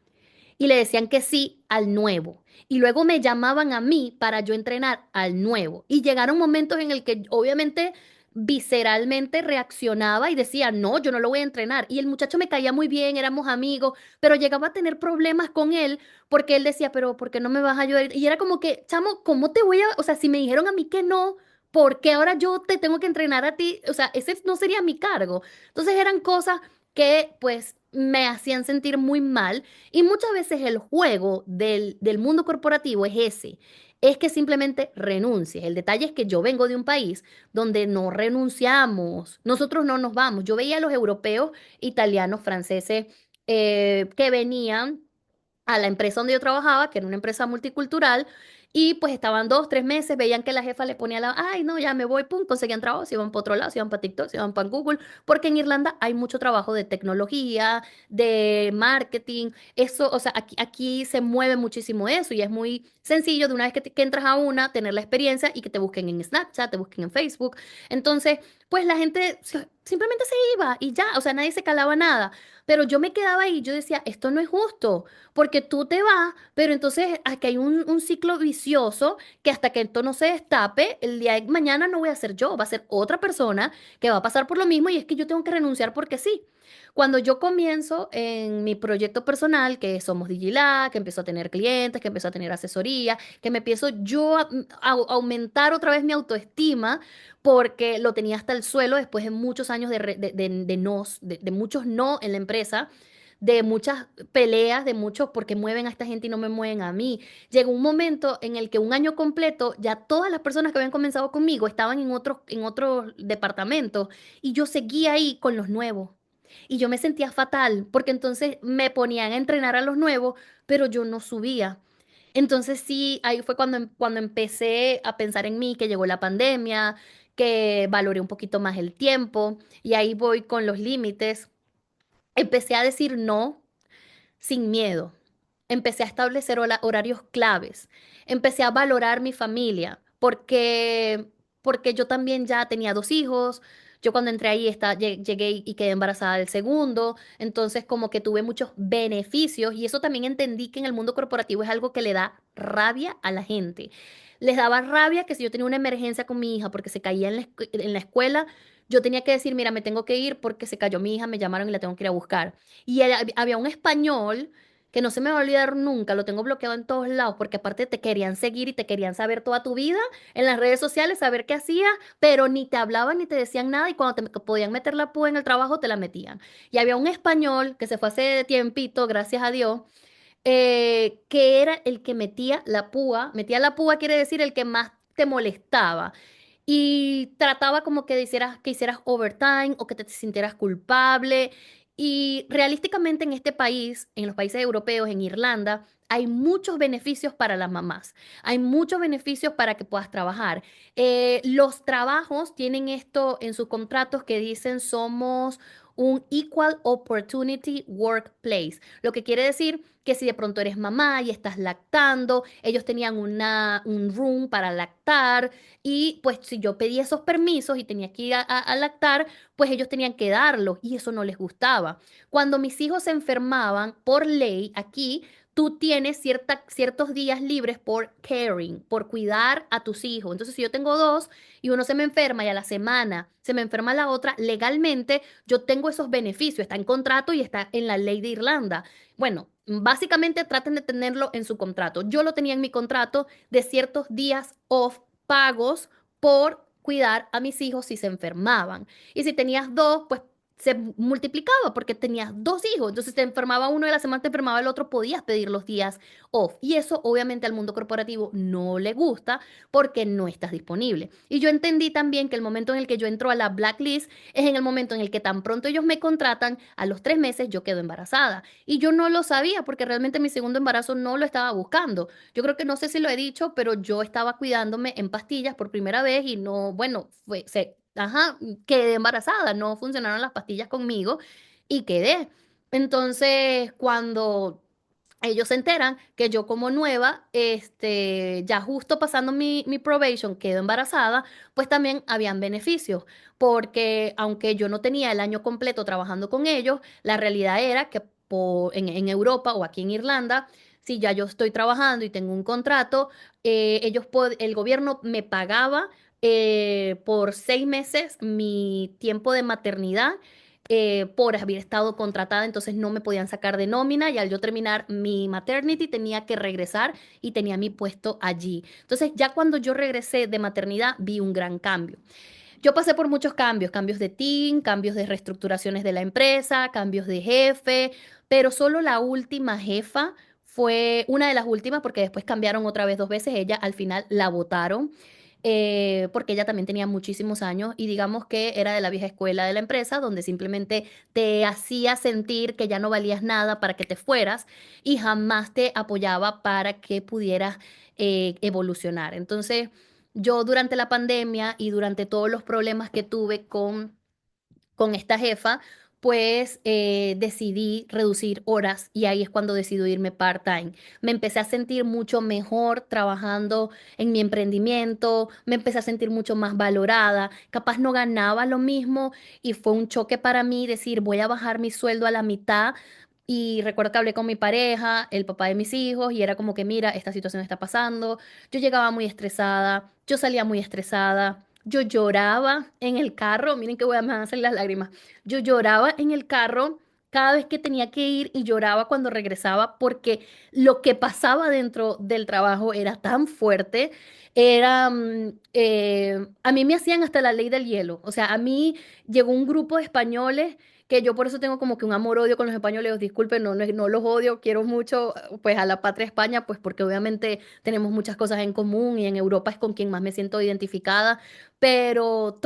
y le decían que sí al nuevo. Y luego me llamaban a mí para yo entrenar al nuevo. Y llegaron momentos en el que obviamente visceralmente reaccionaba y decía, no, yo no lo voy a entrenar. Y el muchacho me caía muy bien, éramos amigos, pero llegaba a tener problemas con él porque él decía, pero ¿por qué no me vas a ayudar? Y era como que, chamo, ¿cómo te voy a, o sea, si me dijeron a mí que no, ¿por qué ahora yo te tengo que entrenar a ti? O sea, ese no sería mi cargo. Entonces eran cosas que pues me hacían sentir muy mal y muchas veces el juego del mundo corporativo es ese, es que simplemente renuncies. El detalle es que yo vengo de un país donde no renunciamos, nosotros no nos vamos. Yo veía a los europeos, italianos, franceses que venían a la empresa donde yo trabajaba, que era una empresa multicultural, y pues estaban 2, 3 meses, veían que la jefa le ponía ay, no, ya me voy, pum, conseguían trabajo, se iban para otro lado, se iban para TikTok, se iban para Google, porque en Irlanda hay mucho trabajo de tecnología, de marketing, eso, o sea, aquí se mueve muchísimo eso y es muy sencillo de una vez que entras a una, tener la experiencia y que te busquen en Snapchat, te busquen en Facebook. Entonces, pues la gente simplemente se iba y ya, o sea, nadie se calaba nada. Pero yo me quedaba ahí, yo decía, esto no es justo porque tú te vas, pero entonces aquí hay un ciclo vicioso que hasta que esto no se destape, el día de mañana no voy a ser yo, va a ser otra persona que va a pasar por lo mismo y es que yo tengo que renunciar porque sí. Cuando yo comienzo en mi proyecto personal, que somos Digilab, que empiezo a tener clientes, que empiezo a tener asesoría, que me empiezo yo a aumentar otra vez mi autoestima, porque lo tenía hasta el suelo después de muchos años de nos, de muchos no en la empresa, de muchas peleas, de muchos porque mueven a esta gente y no me mueven a mí. Llegó un momento en el que un año completo ya todas las personas que habían comenzado conmigo estaban en otros departamentos y yo seguía ahí con los nuevos. Y yo me sentía fatal porque entonces me ponían a entrenar a los nuevos, pero yo no subía. Entonces sí, ahí fue cuando empecé a pensar en mí, que llegó la pandemia, que valoré un poquito más el tiempo y ahí voy con los límites. Empecé a decir no sin miedo. Empecé a establecer horarios claves. Empecé a valorar mi familia porque yo también ya tenía dos hijos. Yo cuando entré ahí llegué y quedé embarazada del segundo. Entonces como que tuve muchos beneficios y eso también entendí que en el mundo corporativo es algo que le da rabia a la gente. Les daba rabia que si yo tenía una emergencia con mi hija porque se caía en la escuela, yo tenía que decir, mira, me tengo que ir porque se cayó mi hija, me llamaron y la tengo que ir a buscar. Y había un español que no se me va a olvidar nunca, lo tengo bloqueado en todos lados, porque aparte te querían seguir y te querían saber toda tu vida en las redes sociales, saber qué hacías, pero ni te hablaban ni te decían nada y cuando te podían meter la púa en el trabajo, te la metían. Y había un español que se fue hace tiempito, gracias a Dios, que era el que metía la púa quiere decir el que más te molestaba. Y trataba como que hicieras overtime o que te sintieras culpable. Y realísticamente en este país, en los países europeos, en Irlanda, hay muchos beneficios para las mamás. Hay muchos beneficios para que puedas trabajar. Los trabajos tienen esto en sus contratos que dicen somos un Equal Opportunity Workplace, lo que quiere decir que si de pronto eres mamá y estás lactando, ellos tenían un room para lactar y pues si yo pedía esos permisos y tenía que ir a lactar, pues ellos tenían que darlos y eso no les gustaba. Cuando mis hijos se enfermaban, por ley, aquí tú tienes ciertos días libres por caring, por cuidar a tus hijos. Entonces, si yo tengo dos y uno se me enferma y a la semana se me enferma la otra, legalmente yo tengo esos beneficios, está en contrato y está en la ley de Irlanda. Bueno, básicamente traten de tenerlo en su contrato. Yo lo tenía en mi contrato de ciertos días off pagos por cuidar a mis hijos si se enfermaban. Y si tenías dos, pues se multiplicaba porque tenías dos hijos. Entonces te enfermaba uno y a la semana te enfermaba el otro, podías pedir los días off. Y eso obviamente al mundo corporativo no le gusta porque no estás disponible. Y yo entendí también que el momento en el que yo entro a la blacklist es en el momento en el que tan pronto ellos me contratan, a los 3 meses yo quedo embarazada. Y yo no lo sabía porque realmente mi segundo embarazo no lo estaba buscando. Yo creo que no sé si lo he dicho, pero yo estaba cuidándome en pastillas por primera vez y no, bueno, quedé embarazada, no funcionaron las pastillas conmigo y quedé. Entonces, cuando ellos se enteran que yo como nueva, ya justo pasando mi probation, quedo embarazada, pues también habían beneficios, porque aunque yo no tenía el año completo trabajando con ellos, la realidad era que en Europa o aquí en Irlanda, si ya yo estoy trabajando y tengo un contrato, el gobierno me pagaba por 6 meses mi tiempo de maternidad por haber estado contratada, entonces no me podían sacar de nómina y al yo terminar mi maternity tenía que regresar y tenía mi puesto allí. Entonces ya cuando yo regresé de maternidad vi un gran cambio. Yo pasé por muchos cambios, cambios de team, cambios de reestructuraciones de la empresa, cambios de jefe, pero solo la última jefa fue una de las últimas porque después cambiaron otra vez 2 veces, ella al final la votaron porque ella también tenía muchísimos años y digamos que era de la vieja escuela de la empresa, donde simplemente te hacía sentir que ya no valías nada para que te fueras y jamás te apoyaba para que pudieras evolucionar. Entonces, yo durante la pandemia y durante todos los problemas que tuve con esta jefa, pues decidí reducir horas y ahí es cuando decidí irme part-time. Me empecé a sentir mucho mejor trabajando en mi emprendimiento, me empecé a sentir mucho más valorada, capaz no ganaba lo mismo y fue un choque para mí decir voy a bajar mi sueldo a la mitad. Y recuerdo que hablé con mi pareja, el papá de mis hijos, y era como que, mira, esta situación está pasando. Yo llegaba muy estresada, yo salía muy estresada. Yo lloraba en el carro, miren que me van a salir las lágrimas. Yo lloraba en el carro cada vez que tenía que ir y lloraba cuando regresaba porque lo que pasaba dentro del trabajo era tan fuerte. A mí me hacían hasta la ley del hielo. O sea, a mí llegó un grupo de españoles que yo por eso tengo como que un amor-odio con los españoles. Disculpen, no los odio, quiero mucho pues a la patria España, pues porque obviamente tenemos muchas cosas en común y en Europa es con quien más me siento identificada, pero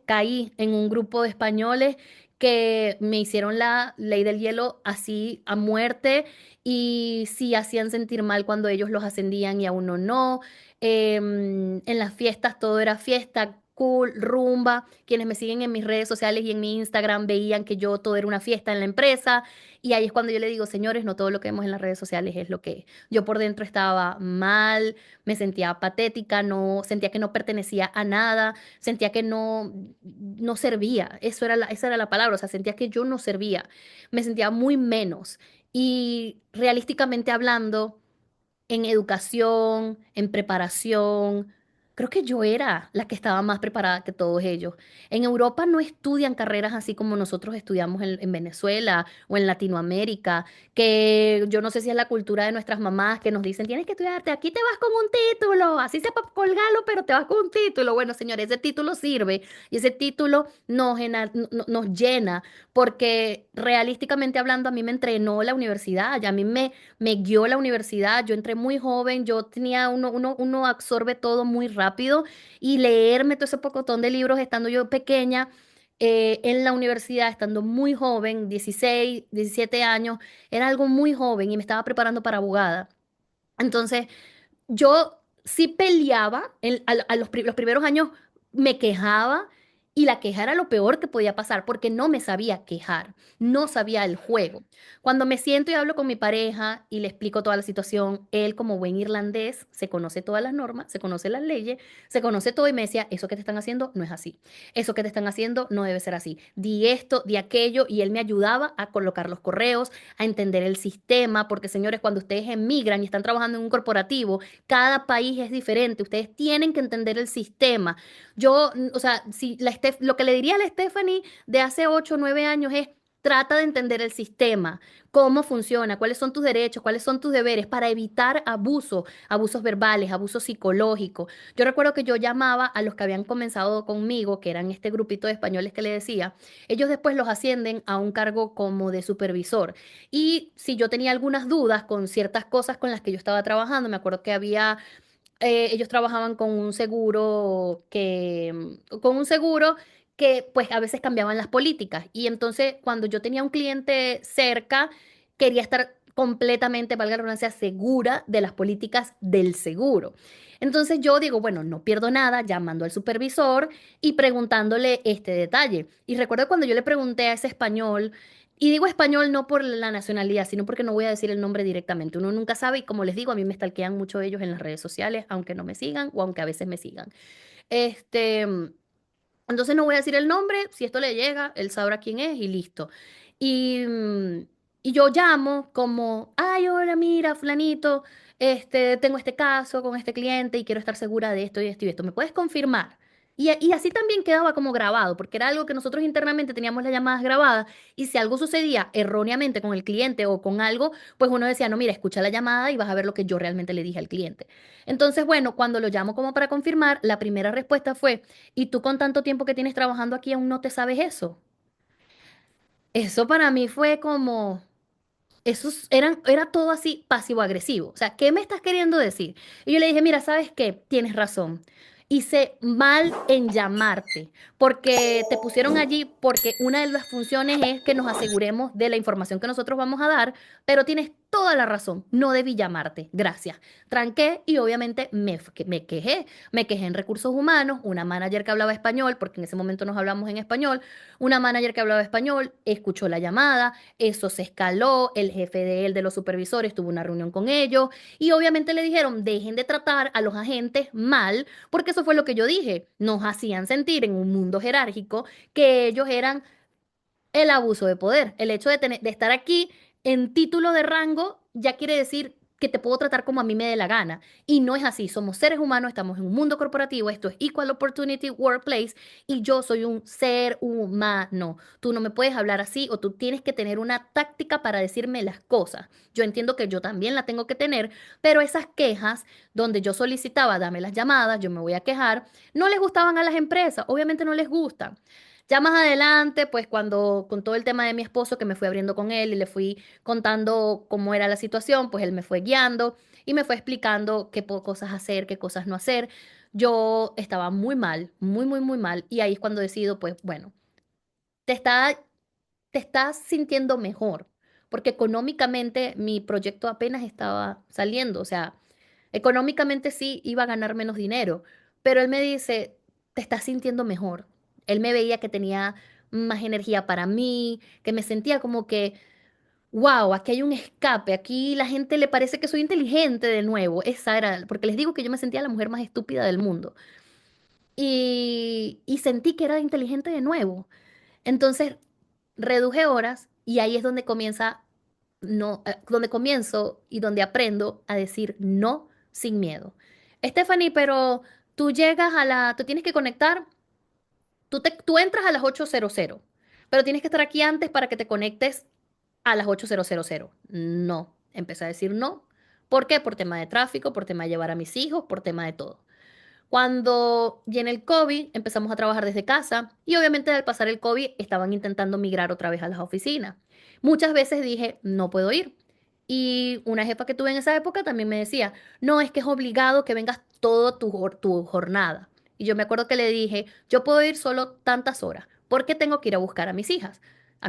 caí en un grupo de españoles que me hicieron la ley del hielo así a muerte y sí hacían sentir mal cuando ellos los ascendían y a uno no. En las fiestas todo era fiesta, cool, rumba. Quienes me siguen en mis redes sociales y en mi Instagram veían que yo todo era una fiesta en la empresa y ahí es cuando yo le digo, señores, no todo lo que vemos en las redes sociales es lo que es. Yo por dentro estaba mal, me sentía patética, no sentía que no pertenecía a nada, sentía que no servía. Esa era la palabra, o sea, sentía que yo no servía. Me sentía muy menos. Y realísticamente hablando, en educación, en preparación. Creo que yo era la que estaba más preparada que todos ellos. En Europa no estudian carreras así como nosotros estudiamos en Venezuela o en Latinoamérica, que yo no sé si es la cultura de nuestras mamás que nos dicen, tienes que estudiarte, aquí te vas con un título, así sea para colgarlo, pero te vas con un título. Bueno, señores, ese título sirve y ese título nos llena porque realísticamente hablando a mí me entrenó la universidad, y a mí me guió la universidad. Yo entré muy joven, yo tenía uno absorbe todo muy rápido y leerme todo ese pocotón de libros estando yo pequeña en la universidad, estando muy joven, 16 17 años, era algo muy joven y me estaba preparando para abogada. Entonces, yo sí peleaba, los primeros años me quejaba y la queja era lo peor que podía pasar porque no me sabía quejar, no sabía el juego. Cuando me siento y hablo con mi pareja y le explico toda la situación, él como buen irlandés se conoce todas las normas, se conoce las leyes, se conoce todo y me decía, eso que te están haciendo no es así, eso que te están haciendo no debe ser así, di esto, di aquello y él me ayudaba a colocar los correos, a entender el sistema, porque señores, cuando ustedes emigran y están trabajando en un corporativo, cada país es diferente, ustedes tienen que entender el sistema. O sea, si lo que le diría a la Stephanie de hace 8 o 9 años es, trata de entender el sistema, cómo funciona, cuáles son tus derechos, cuáles son tus deberes para evitar abusos verbales, abusos psicológicos. Yo recuerdo que yo llamaba a los que habían comenzado conmigo, que eran este grupito de españoles que le decía, ellos después los ascienden a un cargo como de supervisor. Y si yo tenía algunas dudas con ciertas cosas con las que yo estaba trabajando, me acuerdo que ellos trabajaban con un seguro que pues a veces cambiaban las políticas. Y entonces cuando yo tenía un cliente cerca, quería estar completamente, valga la redundancia, segura de las políticas del seguro. Entonces yo digo, bueno, no pierdo nada llamando al supervisor y preguntándole este detalle. Y recuerdo cuando yo le pregunté a ese español, y digo español no por la nacionalidad, sino porque no voy a decir el nombre directamente. Uno nunca sabe y como les digo, a mí me stalkean mucho ellos en las redes sociales, aunque no me sigan o aunque a veces me sigan. Este, entonces no voy a decir el nombre, si esto le llega, él sabrá quién es y listo. Y, y yo llamo como, ay, hola, mira, fulanito, tengo este caso con este cliente y quiero estar segura de esto y esto y esto. ¿Me puedes confirmar? Y así también quedaba como grabado, porque era algo que nosotros internamente teníamos las llamadas grabadas y si algo sucedía erróneamente con el cliente o con algo, pues uno decía, no, mira, escucha la llamada y vas a ver lo que yo realmente le dije al cliente. Entonces, bueno, cuando lo llamo como para confirmar, la primera respuesta fue, ¿y tú con tanto tiempo que tienes trabajando aquí aún no te sabes eso? Eso para mí fue como, era todo así pasivo-agresivo. O sea, ¿qué me estás queriendo decir? Y yo le dije, mira, ¿sabes qué? Tienes razón. Hice mal en llamarte, porque te pusieron allí porque una de las funciones es que nos aseguremos de la información que nosotros vamos a dar, pero tienes toda la razón, no debí llamarte. Gracias. Tranqué y obviamente me quejé. Me quejé en recursos humanos, una manager que hablaba español, porque en ese momento nos hablamos en español, una manager que hablaba español escuchó la llamada, eso se escaló, el jefe de él, de los supervisores, tuvo una reunión con ellos y obviamente le dijeron, dejen de tratar a los agentes mal, porque eso fue lo que yo dije, nos hacían sentir en un mundo jerárquico que ellos eran el abuso de poder, el hecho de estar aquí en título de rango ya quiere decir que te puedo tratar como a mí me dé la gana. Y no es así, somos seres humanos, estamos en un mundo corporativo, esto es Equal Opportunity Workplace y yo soy un ser humano. Tú no me puedes hablar así o tú tienes que tener una táctica para decirme las cosas. Yo entiendo que yo también la tengo que tener, pero esas quejas donde yo solicitaba, dame las llamadas, yo me voy a quejar, no les gustaban a las empresas, obviamente no les gustan. Ya más adelante, pues cuando con todo el tema de mi esposo, que me fui abriendo con él y le fui contando cómo era la situación, pues él me fue guiando y me fue explicando cosas hacer, qué cosas no hacer. Yo estaba muy mal, muy, muy, muy mal. Y ahí es cuando decido, pues bueno, te está, te estás sintiendo mejor, porque económicamente mi proyecto apenas estaba saliendo. O sea, económicamente sí iba a ganar menos dinero, pero él me dice, te estás sintiendo mejor. Él me veía que tenía más energía para mí, que me sentía como que wow, aquí hay un escape, aquí la gente le parece que soy inteligente de nuevo. Esa era, porque les digo que yo me sentía la mujer más estúpida del mundo. Y sentí que era inteligente de nuevo. Entonces, reduje horas y ahí es donde comienza, no, donde comienzo y donde aprendo a decir no sin miedo. Stephanie, pero tú llegas tú tienes que conectar, tú entras a las 8:00, pero tienes que estar aquí antes para que te conectes a las 8:00. No, empecé a decir no. ¿Por qué? Por tema de tráfico, por tema de llevar a mis hijos, por tema de todo. Cuando viene el COVID, empezamos a trabajar desde casa y obviamente al pasar el COVID estaban intentando migrar otra vez a las oficinas. Muchas veces dije, no puedo ir. Y una jefa que tuve en esa época también me decía, no, es que es obligado que vengas toda tu jornada. Y yo me acuerdo que le dije, yo puedo ir solo tantas horas. ¿Por qué tengo que ir a buscar a mis hijas, a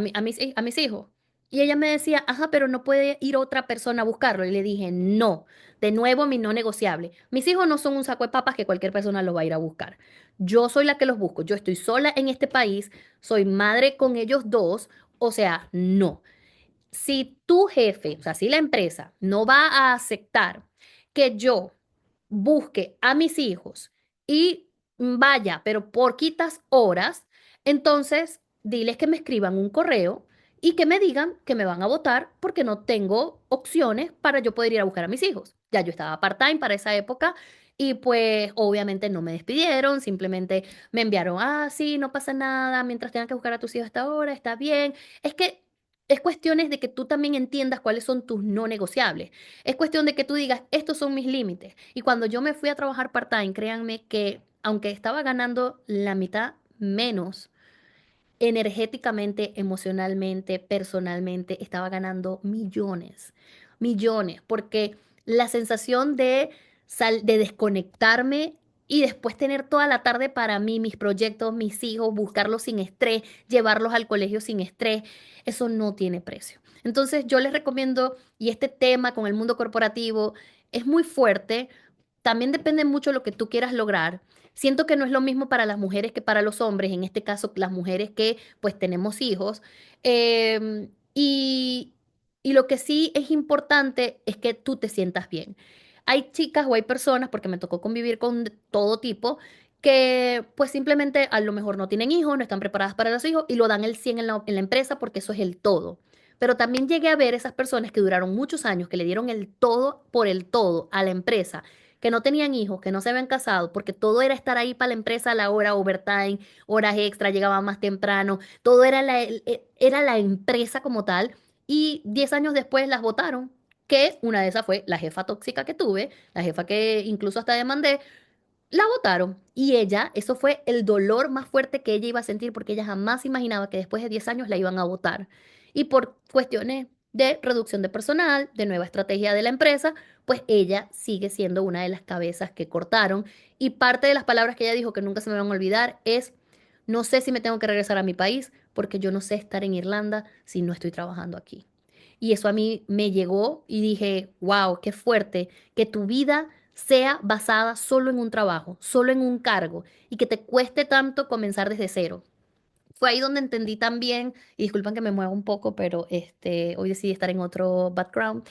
mis hijos? Y ella me decía, ajá, pero no puede ir otra persona a buscarlo. Y le dije, no. De nuevo, mi no negociable. Mis hijos no son un saco de papas que cualquier persona los va a ir a buscar. Yo soy la que los busco. Yo estoy sola en este país. Soy madre con ellos dos. O sea, no. Si tu jefe, o sea, si la empresa no va a aceptar que yo busque a mis hijos y vaya, pero por quitas horas, entonces diles que me escriban un correo y que me digan que me van a votar porque no tengo opciones para yo poder ir a buscar a mis hijos. Ya yo estaba part-time para esa época y pues obviamente no me despidieron, simplemente me enviaron, ah, sí, no pasa nada, mientras tengan que buscar a tus hijos hasta ahora, está bien. Es que es cuestiones de que tú también entiendas cuáles son tus no negociables. Es cuestión de que tú digas, estos son mis límites. Y cuando yo me fui a trabajar part-time, créanme que aunque estaba ganando la mitad menos, energéticamente, emocionalmente, personalmente, estaba ganando millones, millones, porque la sensación de desconectarme y después tener toda la tarde para mí, mis proyectos, mis hijos, buscarlos sin estrés, llevarlos al colegio sin estrés, eso no tiene precio. Entonces yo les recomiendo, y este tema con el mundo corporativo es muy fuerte, también depende mucho de lo que tú quieras lograr. Siento que no es lo mismo para las mujeres que para los hombres, en este caso las mujeres que pues tenemos hijos. Em, y, y lo que sí es importante es que tú te sientas bien. Hay chicas o hay personas, porque me tocó convivir con todo tipo, que pues simplemente a lo mejor no tienen hijos, no están preparadas para los hijos y lo dan el 100 en la empresa porque eso es el todo. Pero también llegué a ver esas personas que duraron muchos años, que le dieron el todo por el todo a la empresa, que no tenían hijos, que no se habían casado, porque todo era estar ahí para la empresa a la hora, overtime, horas extra, llegaban más temprano, todo era era la empresa como tal, y 10 años después las votaron, que una de esas fue la jefa tóxica que tuve, la jefa que incluso hasta demandé, la votaron y ella, eso fue el dolor más fuerte que ella iba a sentir porque ella jamás imaginaba que después de 10 años la iban a votar. Y por cuestiones de reducción de personal, de nueva estrategia de la empresa, pues ella sigue siendo una de las cabezas que cortaron. Y parte de las palabras que ella dijo que nunca se me van a olvidar es, no sé si me tengo que regresar a mi país porque yo no sé estar en Irlanda si no estoy trabajando aquí. Y eso a mí me llegó y dije, wow, qué fuerte que tu vida sea basada solo en un trabajo, solo en un cargo y que te cueste tanto comenzar desde cero. Fue ahí donde entendí también, y disculpan que me mueva un poco, pero hoy decidí estar en otro background.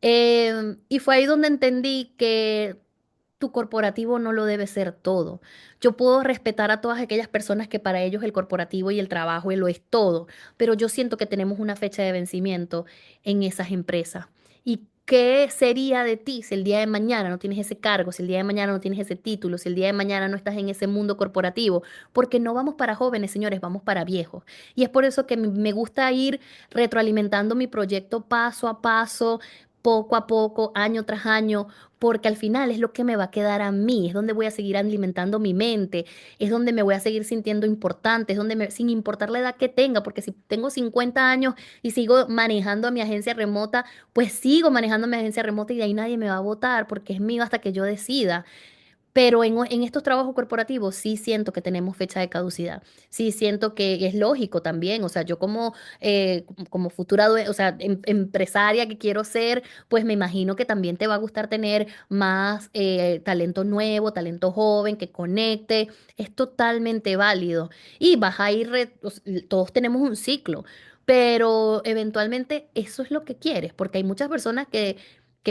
Y fue ahí donde entendí que tu corporativo no lo debe ser todo. Yo puedo respetar a todas aquellas personas que para ellos el corporativo y el trabajo lo es todo, pero yo siento que tenemos una fecha de vencimiento en esas empresas. Y ¿qué sería de ti si el día de mañana no tienes ese cargo, si el día de mañana no tienes ese título, si el día de mañana no estás en ese mundo corporativo? Porque no vamos para jóvenes, señores, vamos para viejos. Y es por eso que me gusta ir retroalimentando mi proyecto paso a paso, poco a poco, año tras año, porque al final es lo que me va a quedar a mí, es donde voy a seguir alimentando mi mente, es donde me voy a seguir sintiendo importante, es donde sin importar la edad que tenga, porque si tengo 50 años y sigo manejando a mi agencia remota, pues sigo manejando mi agencia remota y de ahí nadie me va a votar porque es mío hasta que yo decida. Pero en estos trabajos corporativos sí siento que tenemos fecha de caducidad. Sí siento que es lógico también. O sea, yo como futura, o sea, empresaria que quiero ser, pues me imagino que también te va a gustar tener más talento nuevo, talento joven, que conecte. Es totalmente válido. Y vas a ir, todos tenemos un ciclo, pero eventualmente eso es lo que quieres, porque hay muchas personas que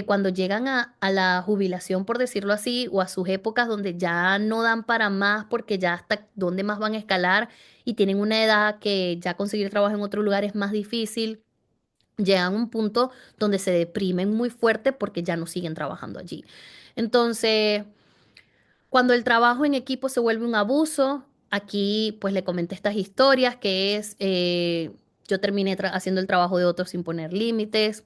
cuando llegan a la jubilación, por decirlo así, o a sus épocas donde ya no dan para más porque ya hasta dónde más van a escalar y tienen una edad que ya conseguir trabajo en otro lugar es más difícil, llegan a un punto donde se deprimen muy fuerte porque ya no siguen trabajando allí. Entonces, cuando el trabajo en equipo se vuelve un abuso, aquí pues le comenté estas historias que es, yo terminé haciendo el trabajo de otros sin poner límites.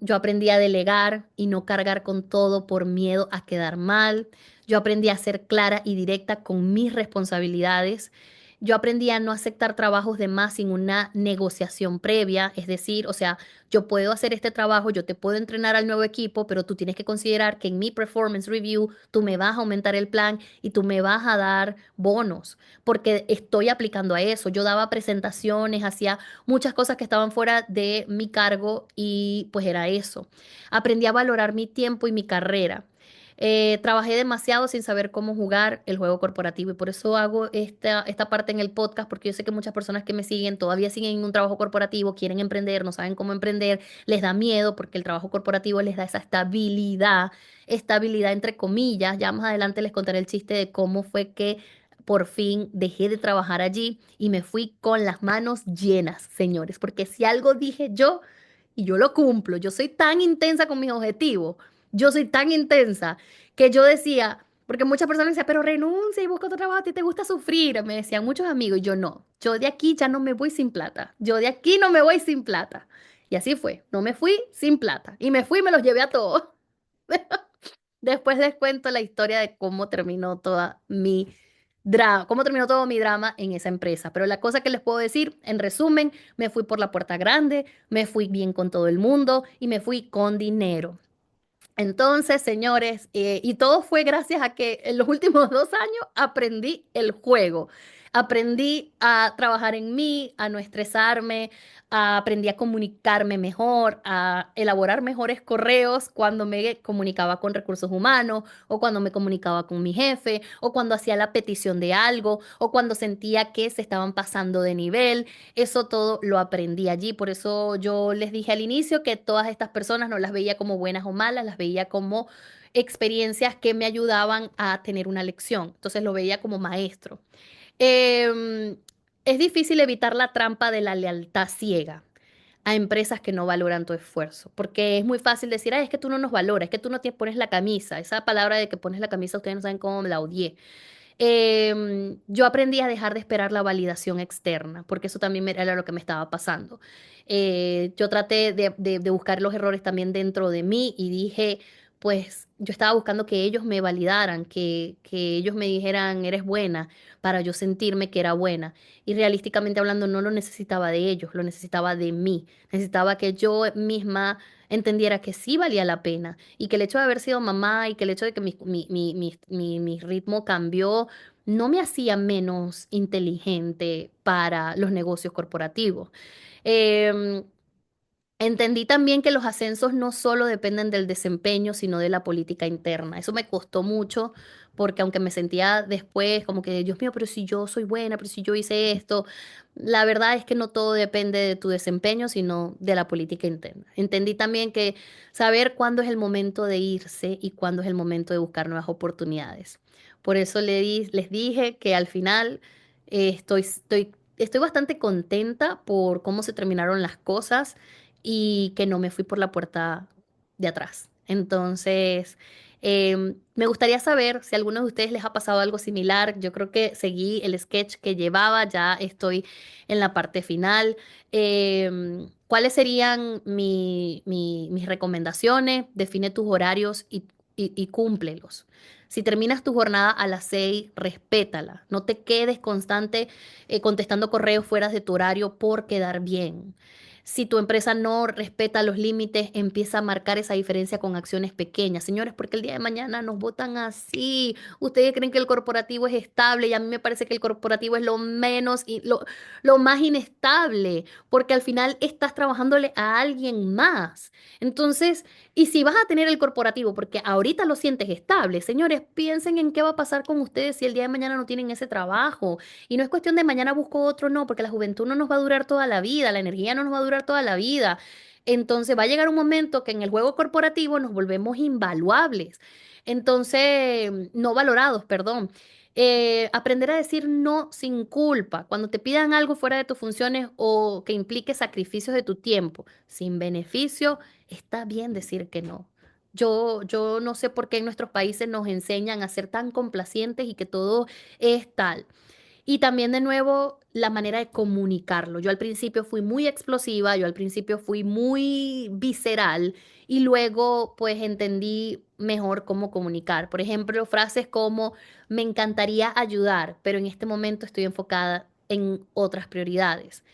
Yo aprendí a delegar y no cargar con todo por miedo a quedar mal. Yo aprendí a ser clara y directa con mis responsabilidades. Yo aprendí a no aceptar trabajos de más sin una negociación previa. Es decir, o sea, yo puedo hacer este trabajo, yo te puedo entrenar al nuevo equipo, pero tú tienes que considerar que en mi performance review tú me vas a aumentar el plan y tú me vas a dar bonos, porque estoy aplicando a eso. Yo daba presentaciones, hacía muchas cosas que estaban fuera de mi cargo y pues era eso. Aprendí a valorar mi tiempo y mi carrera. Trabajé demasiado sin saber cómo jugar el juego corporativo y por eso hago esta parte en el podcast, porque yo sé que muchas personas que me siguen todavía siguen en un trabajo corporativo, quieren emprender, no saben cómo emprender, les da miedo porque el trabajo corporativo les da esa estabilidad entre comillas. Ya más adelante les contaré el chiste de cómo fue que por fin dejé de trabajar allí y me fui con las manos llenas, señores, porque si algo dije yo, y yo lo cumplo, yo soy tan intensa con mis objetivos, yo soy tan intensa que yo decía, porque muchas personas decían, pero renuncia y busca otro trabajo, a ti te gusta sufrir, me decían muchos amigos, y yo no, yo de aquí ya no me voy sin plata, yo de aquí no me voy sin plata. Y así fue, no me fui sin plata, y me fui y me los llevé a todos. Después les cuento la historia de cómo terminó toda mi drama, cómo terminó todo mi drama en esa empresa. Pero la cosa que les puedo decir, en resumen, me fui por la puerta grande, me fui bien con todo el mundo y me fui con dinero. Entonces, señores, y todo fue gracias a que en los últimos 2 años aprendí el juego. Aprendí a trabajar en mí, a no estresarme, aprendí a comunicarme mejor, a elaborar mejores correos cuando me comunicaba con recursos humanos o cuando me comunicaba con mi jefe o cuando hacía la petición de algo o cuando sentía que se estaban pasando de nivel. Eso todo lo aprendí allí. Por eso yo les dije al inicio que todas estas personas no las veía como buenas o malas, las veía como experiencias que me ayudaban a tener una lección. Entonces lo veía como maestro. Em, es difícil evitar la trampa de la lealtad ciega a empresas que no valoran tu esfuerzo, porque es muy fácil decir, ay, es que tú no nos valoras, es que tú no te pones la camisa. Esa palabra de que pones la camisa, ustedes no saben cómo me la odié. Yo aprendí a dejar de esperar la validación externa, porque eso también era lo que me estaba pasando. Yo traté de buscar los errores también dentro de mí y dije, pues yo estaba buscando que ellos me validaran, que ellos me dijeran, eres buena, para yo sentirme que era buena. Y realísticamente hablando, no lo necesitaba de ellos, lo necesitaba de mí. Necesitaba que yo misma entendiera que sí valía la pena y que el hecho de haber sido mamá y que el hecho de que mi ritmo cambió no me hacía menos inteligente para los negocios corporativos. Em, Entendí también que los ascensos no solo dependen del desempeño, sino de la política interna. Eso me costó mucho porque aunque me sentía después como que, Dios mío, pero si yo soy buena, pero si yo hice esto, la verdad es que no todo depende de tu desempeño, sino de la política interna. Entendí también que saber cuándo es el momento de irse y cuándo es el momento de buscar nuevas oportunidades. Por eso les dije que al final estoy bastante contenta por cómo se terminaron las cosas. y que no me fui por la puerta de atrás. Entonces, me gustaría saber si a alguno de ustedes les ha pasado algo similar. Yo creo que seguí el sketch que llevaba, ya estoy en la parte final. ¿Cuáles serían mis recomendaciones? Define tus horarios y cúmplelos. Si terminas tu jornada a las 6, respétala. No te quedes constante contestando correos fuera de tu horario por quedar bien. Si tu empresa no respeta los límites, empieza a marcar esa diferencia con acciones pequeñas. Señores, porque el día de mañana nos votan así. Ustedes creen que el corporativo es estable y a mí me parece que el corporativo es lo menos y lo más inestable, porque al final estás trabajándole a alguien más. Entonces, y si vas a tener el corporativo, porque ahorita lo sientes estable, señores, piensen en qué va a pasar con ustedes si el día de mañana no tienen ese trabajo. Y no es cuestión de mañana busco otro, no, porque la juventud no nos va a durar toda la vida, la energía no nos va a durar toda la vida. Entonces va a llegar un momento que en el juego corporativo nos volvemos invaluables. Entonces, no valorados, perdón. Aprender a decir no sin culpa. Cuando te pidan algo fuera de tus funciones o que implique sacrificios de tu tiempo sin beneficio, está bien decir que no. Yo no sé por qué en nuestros países nos enseñan a ser tan complacientes y que todo es tal. Y también de nuevo la manera de comunicarlo. Yo al principio fui muy explosiva, yo al principio fui muy visceral y luego pues entendí mejor cómo comunicar. Por ejemplo, frases como me encantaría ayudar, pero en este momento estoy enfocada en otras prioridades.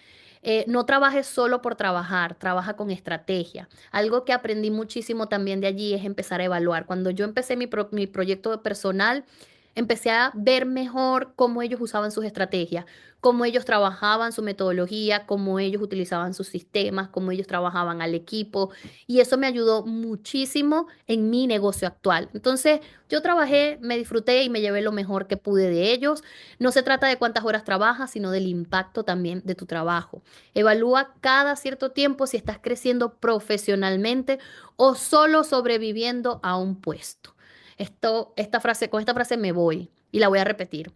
No trabajes solo por trabajar, trabaja con estrategia. Algo que aprendí muchísimo también de allí es empezar a evaluar. Cuando yo empecé mi proyecto personal, empecé a ver mejor cómo ellos usaban sus estrategias, cómo ellos trabajaban su metodología, cómo ellos utilizaban sus sistemas, cómo ellos trabajaban al equipo. Y eso me ayudó muchísimo en mi negocio actual. Entonces, yo trabajé, me disfruté y me llevé lo mejor que pude de ellos. No se trata de cuántas horas trabajas, sino del impacto también de tu trabajo. Evalúa cada cierto tiempo si estás creciendo profesionalmente o solo sobreviviendo a un puesto. Con esta frase me voy y la voy a repetir.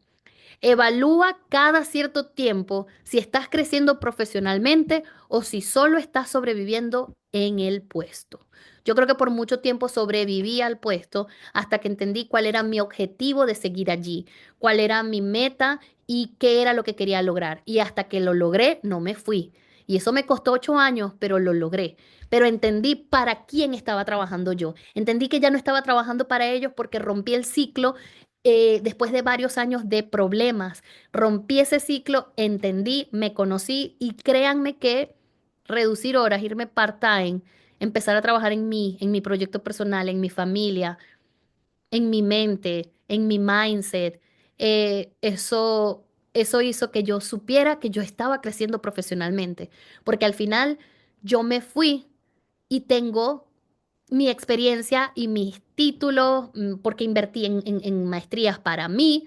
Evalúa cada cierto tiempo si estás creciendo profesionalmente o si solo estás sobreviviendo en el puesto. Yo creo que por mucho tiempo sobreviví al puesto hasta que entendí cuál era mi objetivo de seguir allí, cuál era mi meta y qué era lo que quería lograr. Y hasta que lo logré, no me fui. Y eso me costó 8 años, pero lo logré. Pero entendí para quién estaba trabajando yo. Entendí que ya no estaba trabajando para ellos porque rompí el ciclo después de varios años de problemas. Rompí ese ciclo, entendí, me conocí y créanme que reducir horas, irme part-time, empezar a trabajar en mi proyecto personal, en mi familia, en mi mente, en mi mindset, eso hizo que yo supiera que yo estaba creciendo profesionalmente, porque al final yo me fui y tengo mi experiencia y mis títulos, porque invertí en maestrías para mí.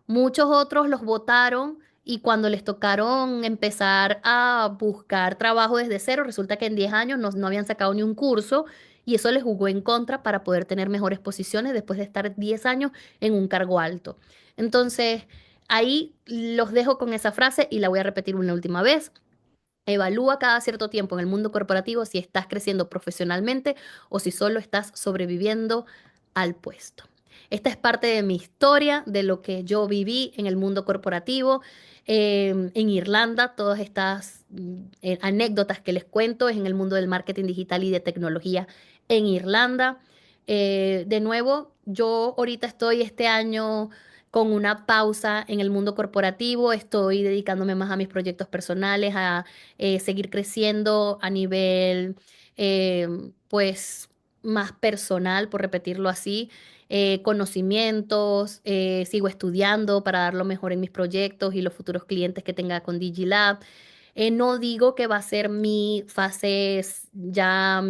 Muchos otros los votaron y cuando les tocaron empezar a buscar trabajo desde cero, resulta que en 10 años no habían sacado ni un curso y eso les jugó en contra para poder tener mejores posiciones después de estar 10 años en un cargo alto. Entonces, ahí los dejo con esa frase y la voy a repetir una última vez. Evalúa cada cierto tiempo en el mundo corporativo si estás creciendo profesionalmente o si solo estás sobreviviendo al puesto. Esta es parte de mi historia, de lo que yo viví en el mundo corporativo, en Irlanda. Todas estas anécdotas que les cuento es en el mundo del marketing digital y de tecnología en Irlanda. De nuevo, yo ahorita estoy este año con una pausa en el mundo corporativo, estoy dedicándome más a mis proyectos personales, a seguir creciendo a nivel, eh, pues, más personal, por repetirlo así, conocimientos, sigo estudiando para dar lo mejor en mis proyectos y los futuros clientes que tenga con DigiLab. No digo que va a ser mi fase ya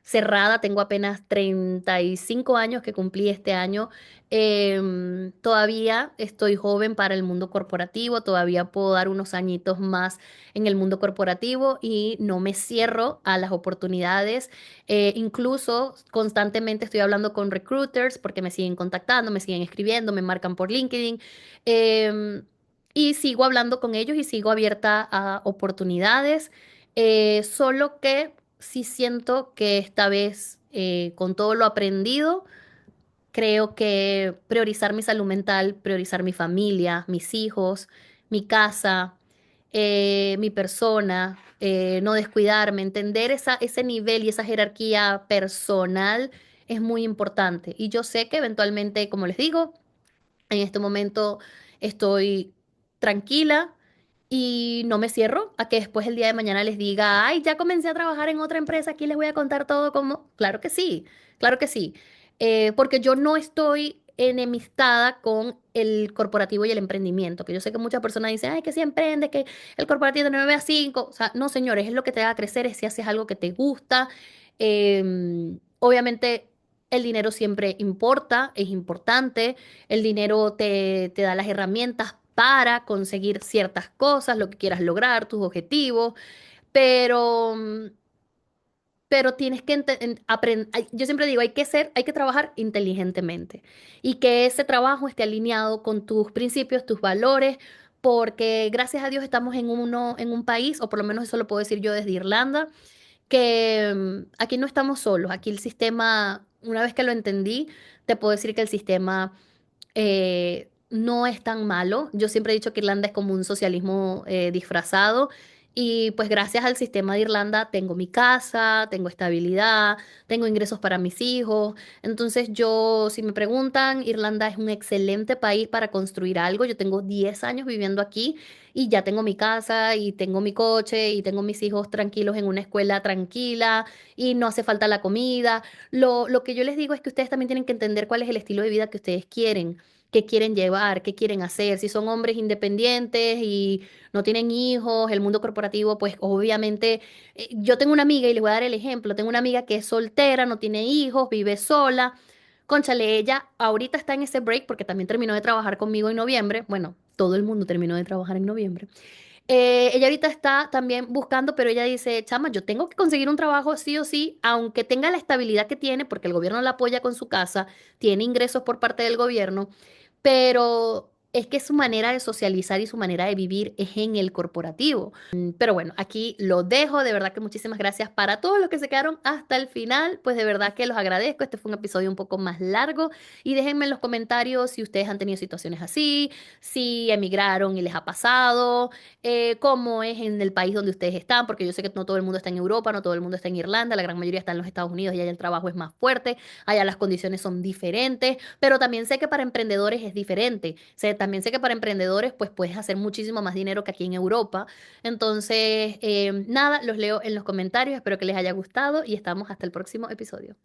cerrada, tengo apenas 35 años que cumplí este año. Todavía estoy joven para el mundo corporativo, todavía puedo dar unos añitos más en el mundo corporativo y no me cierro a las oportunidades. Incluso constantemente estoy hablando con recruiters porque me siguen contactando, me siguen escribiendo, me marcan por LinkedIn. em, y sigo hablando con ellos y sigo abierta a oportunidades, solo que sí siento que esta vez, con todo lo aprendido, creo que priorizar mi salud mental, priorizar mi familia, mis hijos, mi casa, mi persona, no descuidarme, entender ese nivel y esa jerarquía personal es muy importante. Y yo sé que eventualmente, como les digo, en este momento estoy tranquila y no me cierro a que después el día de mañana les diga, ay, ya comencé a trabajar en otra empresa, aquí les voy a contar todo como... Claro que sí, claro que sí. Porque yo no estoy enemistada con el corporativo y el emprendimiento, que yo sé que muchas personas dicen, ay, que si emprende, que el corporativo de 9 a 5, o sea, no, señores, es lo que te haga crecer, es si haces algo que te gusta. Obviamente... El dinero siempre importa, es importante, el dinero te da las herramientas para conseguir ciertas cosas, lo que quieras lograr, tus objetivos, pero, pero tienes que aprender. Yo siempre digo, hay que trabajar inteligentemente y que ese trabajo esté alineado con tus principios, tus valores, porque gracias a Dios estamos en un país, o por lo menos eso lo puedo decir yo desde Irlanda, que aquí no estamos solos, aquí el sistema, una vez que lo entendí, te puedo decir que el sistema no es tan malo. Yo siempre he dicho que Irlanda es como un socialismo disfrazado y pues gracias al sistema de Irlanda tengo mi casa, tengo estabilidad, tengo ingresos para mis hijos. Entonces yo, si me preguntan, Irlanda es un excelente país para construir algo. Yo tengo 10 años viviendo aquí y ya tengo mi casa y tengo mi coche y tengo mis hijos tranquilos en una escuela tranquila y no hace falta la comida. Lo que yo les digo es que ustedes también tienen que entender cuál es el estilo de vida que ustedes quieren, qué quieren llevar, qué quieren hacer. Si son hombres independientes y no tienen hijos, el mundo corporativo, pues obviamente, yo tengo una amiga y les voy a dar el ejemplo, tengo una amiga que es soltera, no tiene hijos, vive sola. Cónchale, ella ahorita está en ese break porque también terminó de trabajar conmigo en noviembre. Bueno, todo el mundo terminó de trabajar en noviembre. Ella ahorita está también buscando, pero ella dice, chama, yo tengo que conseguir un trabajo sí o sí, aunque tenga la estabilidad que tiene, porque el gobierno la apoya con su casa, tiene ingresos por parte del gobierno, pero es que su manera de socializar y su manera de vivir es en el corporativo. Pero bueno, aquí lo dejo. De verdad que muchísimas gracias para todos los que se quedaron hasta el final. Pues de verdad que los agradezco. Este fue un episodio un poco más largo. Y déjenme en los comentarios si ustedes han tenido situaciones así, si emigraron y les ha pasado, cómo es en el país donde ustedes están, porque yo sé que no todo el mundo está en Europa, no todo el mundo está en Irlanda, la gran mayoría está en los Estados Unidos y allá el trabajo es más fuerte, allá las condiciones son diferentes, pero también sé que para emprendedores es diferente. También sé que para emprendedores pues puedes hacer muchísimo más dinero que aquí en Europa. Entonces, nada, los leo en los comentarios, espero que les haya gustado y estamos hasta el próximo episodio.